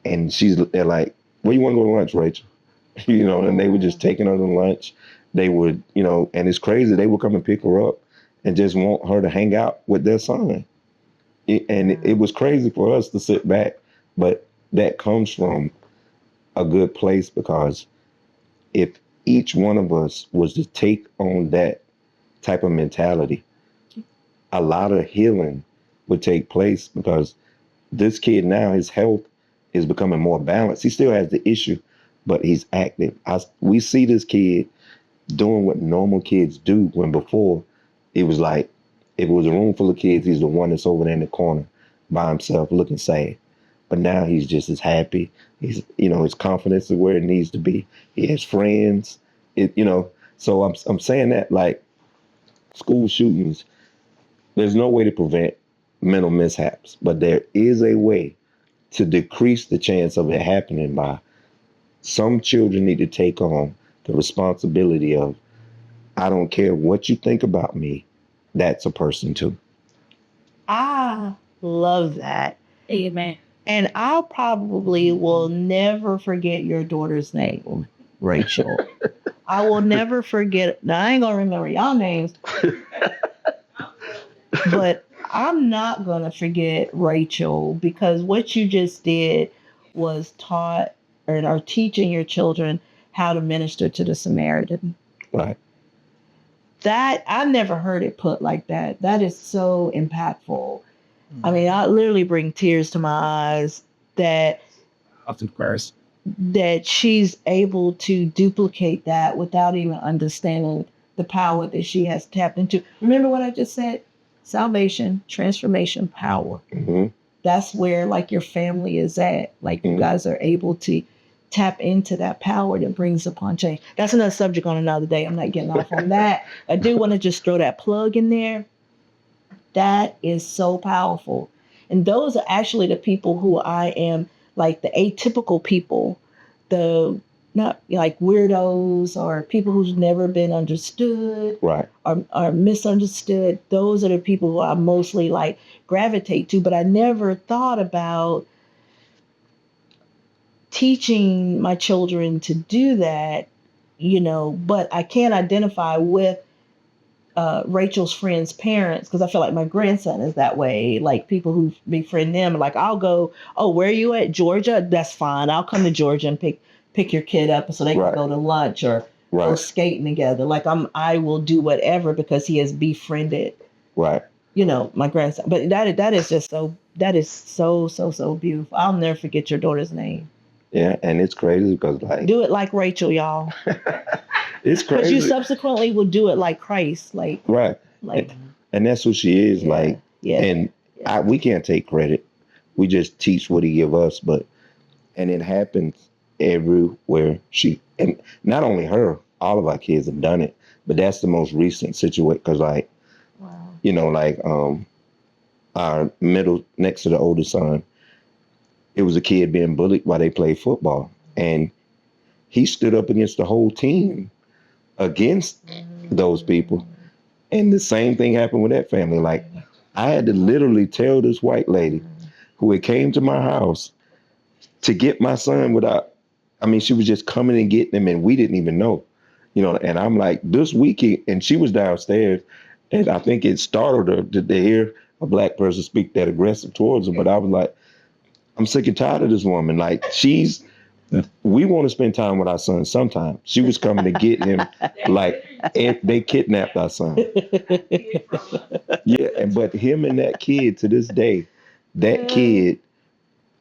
And they're like, where you want to go to lunch, Rachel? And they would just taking her to lunch. They would, and it's crazy. They would come and pick her up and just want her to hang out with their son. It was crazy for us to sit back, but that comes from a good place, because if each one of us was to take on that type of mentality, a lot of healing would take place, because this kid now, his health is becoming more balanced. He still has the issue, but he's active. We see this kid doing what normal kids do, when before it was like, if it was a room full of kids, he's the one that's over there in the corner by himself looking sad. But now he's just as happy. He's, his confidence is where it needs to be. He has friends, so I'm saying that, like, school shootings, there's no way to prevent mental mishaps, but there is a way to decrease the chance of it happening by some children need to take on the responsibility of, I don't care what you think about me, that's a person too. I love that. Amen. And I probably will never forget your daughter's name, Rachel. I will never forget. Now, I ain't going to remember y'all names, but I'm not going to forget Rachel, because what you just did was taught or are teaching your children how to minister to the Samaritan. Right. That, I've never heard it put like that. That is so impactful. I mean, I literally bring tears to my eyes that she's able to duplicate that without even understanding the power that she has tapped into. Remember what I just said? Salvation, transformation, power. Mm-hmm. That's where, like, your family is at. Like, you guys are able to tap into that power that brings upon change. That's another subject on another day. I'm not getting off on that. I do want to just throw that plug in there. That is so powerful. And those are actually the people who I am, like, the atypical people, the not like weirdos or people who's never been understood Right. or misunderstood. Those are the people who I mostly like gravitate to. But I never thought about teaching my children to do that, but I can't identify with Rachel's friends' parents because I feel like my grandson is that way. Like people who befriend them, like I'll go, oh, where are you at? Georgia? That's fine. I'll come to Georgia and pick your kid up so they can Right. go to lunch or go Right. skating together. Like I will do whatever because he has befriended, Right. my grandson. But that is just so beautiful. I'll never forget your daughter's name. Yeah, and it's crazy because like Do it like Rachel, y'all. it's Because crazy. you subsequently will do it like Christ, like Right. like And that's who she is. Yeah, Like, yeah. and we can't take credit. We just teach what he give us, and it happens everywhere and not only her, all of our kids have done it, but that's the most recent situation. Cause like, wow. Our middle next to the oldest son, it was a kid being bullied while they played football. And he stood up against the whole team against those people. And the same thing happened with that family. Like I had to literally tell this white lady who had came to my house to get my son she was just coming and getting him and we didn't even know, and I'm like, this weekend, and she was downstairs and I think it startled her to hear a black person speak that aggressive towards her. But I was like, I'm sick and tired of this woman. Like we want to spend time with our son sometimes. She was coming to get him like they kidnapped our son. Yeah, but him and that kid to this day, that kid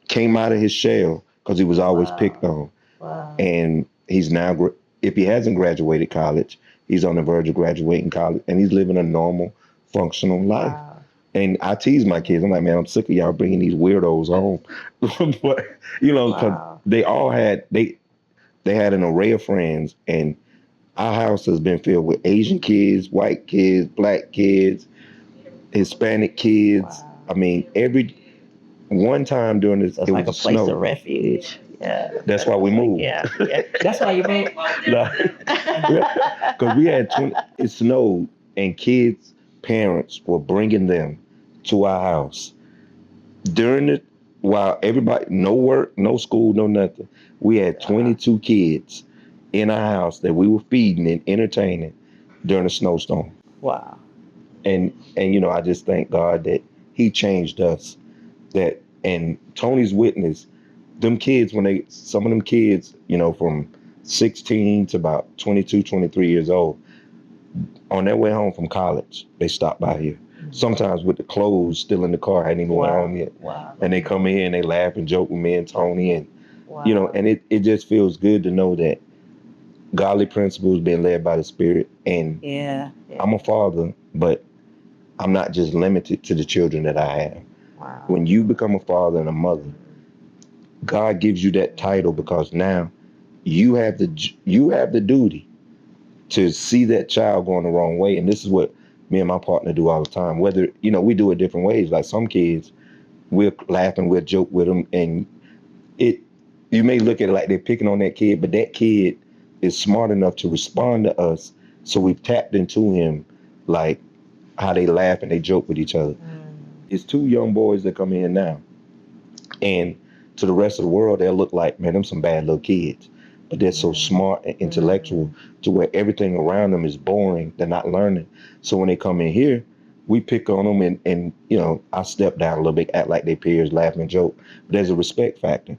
came out of his shell because he was always picked on. Wow. And he's now, if he hasn't graduated college, he's on the verge of graduating college and he's living a normal, functional life. Wow. And I tease my kids. I'm like, man, I'm sick of y'all bringing these weirdos home. But, because they all had, they had an array of friends, and our house has been filled with Asian kids, white kids, black kids, Hispanic kids. Wow. I mean, one time during this, So it's it like a was place snow. of refuge. Yeah. That's why we moved. Yeah. That's why you moved. Because we had it snowed, and kids' parents were bringing them to our house while everybody, no work, no school, no nothing. We had 22 kids in our house that we were feeding and entertaining during a snowstorm. Wow. And I just thank God that He changed us. And Tony's witness, them kids, some of them kids, from 16 to about 22, 23 years old, on their way home from college, they stopped by here. Sometimes with the clothes still in the car, hadn't even went home yet. Wow. And they come in and they laugh and joke with me and Tony, and Wow. and it just feels good to know that godly principles being led by the Spirit. And Yeah. I'm a father, but I'm not just limited to the children that I have. Wow. When you become a father and a mother, God gives you that title because now you have the duty to see that child going the wrong way. And this is what me and my partner do all the time. Whether, we do it different ways. Like some kids, we'll laugh and we'll joke with them. And you may look at it like they're picking on that kid, but that kid is smart enough to respond to us. So we've tapped into him, like how they laugh and they joke with each other. It's two young boys that come in now. And to the rest of the world, they'll look like, man, them some bad little kids. But they're so smart and intellectual to where everything around them is boring. They're not learning. So when they come in here, we pick on them and I step down a little bit, act like their peers, laugh and joke. But there's a respect factor.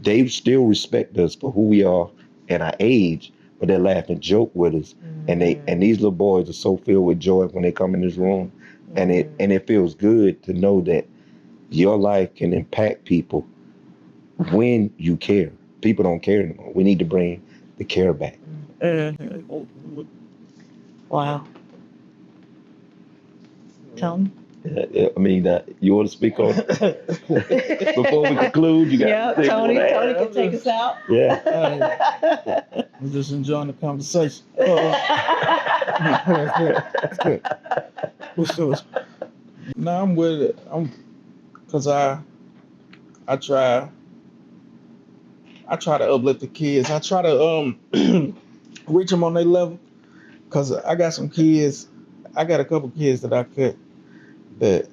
They still respect us for who we are and our age, but they laugh and joke with us. And these little boys are so filled with joy when they come in this room. And it feels good to know that your life can impact people when you care. People don't care anymore. We need to bring the care back. Wow. Tony? You want to speak on before we conclude? You got Tony can take us out. Yeah. I'm just enjoying the conversation. No, I'm with it. Because I I try to uplift the kids. I try to reach them on their level, cause I got some kids. I got a couple kids that I cut that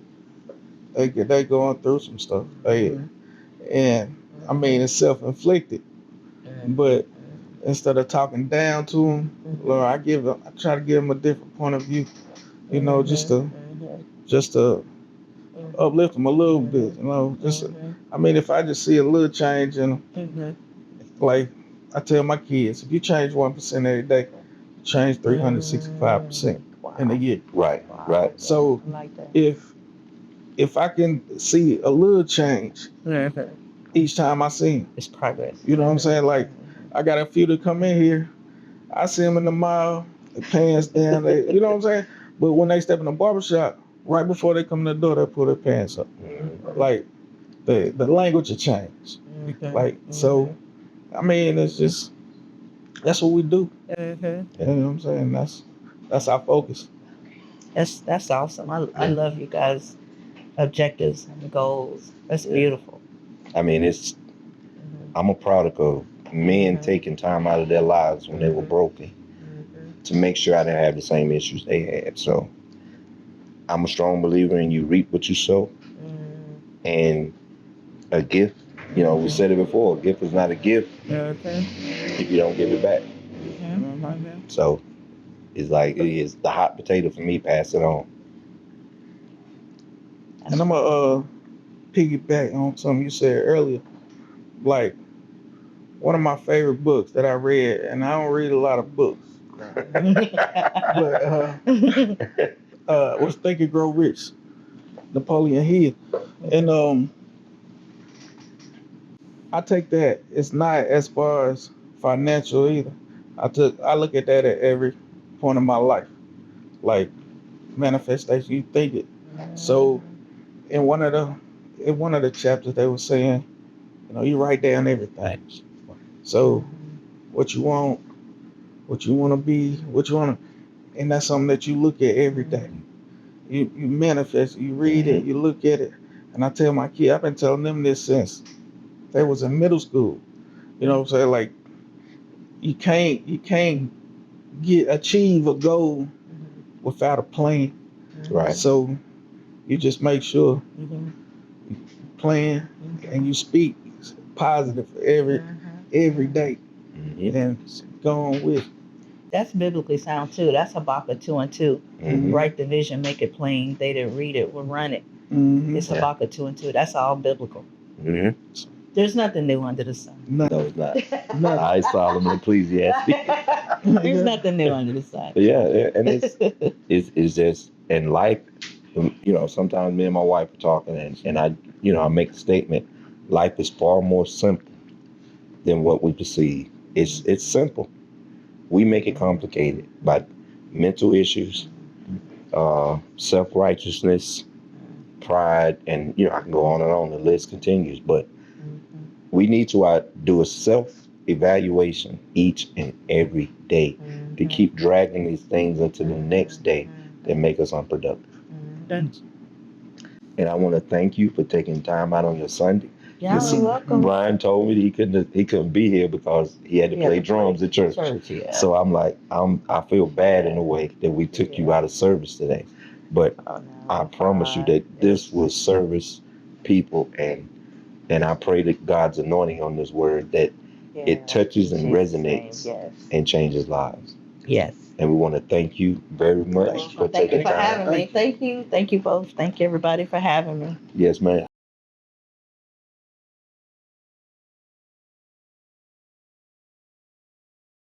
they going through some stuff. And I mean it's self-inflicted, but instead of talking down to them, Lord, I try to give them a different point of view. You know, just to uplift them a little bit. You know, I mean, if I just see a little change in them, like I tell my kids, if you change 1% every day, you change 365% in a year. Right. So if I can see a little change each time I see them, It's progress. you know what I'm saying? Like I got a few that come in here, I see them in the mall, their pants down, you know what I'm saying? But when they step in the barbershop, right before they come in the door, they pull their pants up. Like the language will change. Like so, I mean, it's just that's what we do. You know what I'm saying? That's our focus. That's awesome. I love you guys' objectives and goals. That's beautiful. I mean, I'm a product of men taking time out of their lives when they were broken to make sure I didn't have the same issues they had. So I'm a strong believer in you reap what you sow. And a gift, you know, we said it before, a gift is not a gift if you don't give it back. So it's like it is the hot potato for me, pass it on. And I'm gonna piggyback on something you said earlier. Like one of my favorite books that I read, and I don't read a lot of books, but was Think and Grow Rich, Napoleon Hill. And I take that, it's not as far as financial either. I look at that at every point of my life. Like manifestation, you think it. So in one of the chapters they were saying, you know, you write down everything. So what you want to be, and that's something that you look at every day. You manifest, you read it, you look at it. And I tell my kids, I've been telling them this since they was in middle school. You know what I'm saying? Like you can't achieve a goal without a plan. Right. So you just make sure you plan and you speak positive every day. And go on with. That's biblically sound too. That's Habakkuk 2 and 2. Write the vision, make it plain. They that read it will run it. It's Habakkuk 2 and 2. That's all biblical. There's nothing new under the sun. No, it's not. I Solomon Ecclesiastes. There's nothing new under the sun. Yeah, and it's just in life. You know, sometimes me and my wife are talking, and I make the statement: life is far more simple than what we perceive. It's simple. We make it complicated by mental issues, self-righteousness, pride, and I can go on and on. The list continues, but we need to do a self-evaluation each and every day to keep dragging these things into the next day that make us unproductive. And I want to thank you for taking time out on your Sunday. Yeah, you're welcome. Brian told me that he couldn't be here because he had to play drums at church. Yeah. So I'm like, I feel bad in a way that we took you out of service today. But I promise you that this will service people, and I pray that God's anointing on this word, that it touches and resonates and changes lives. Yes. And we want to thank you very much for taking time. Thank you for having me. Thank you both. Thank you everybody for having me. Yes, ma'am.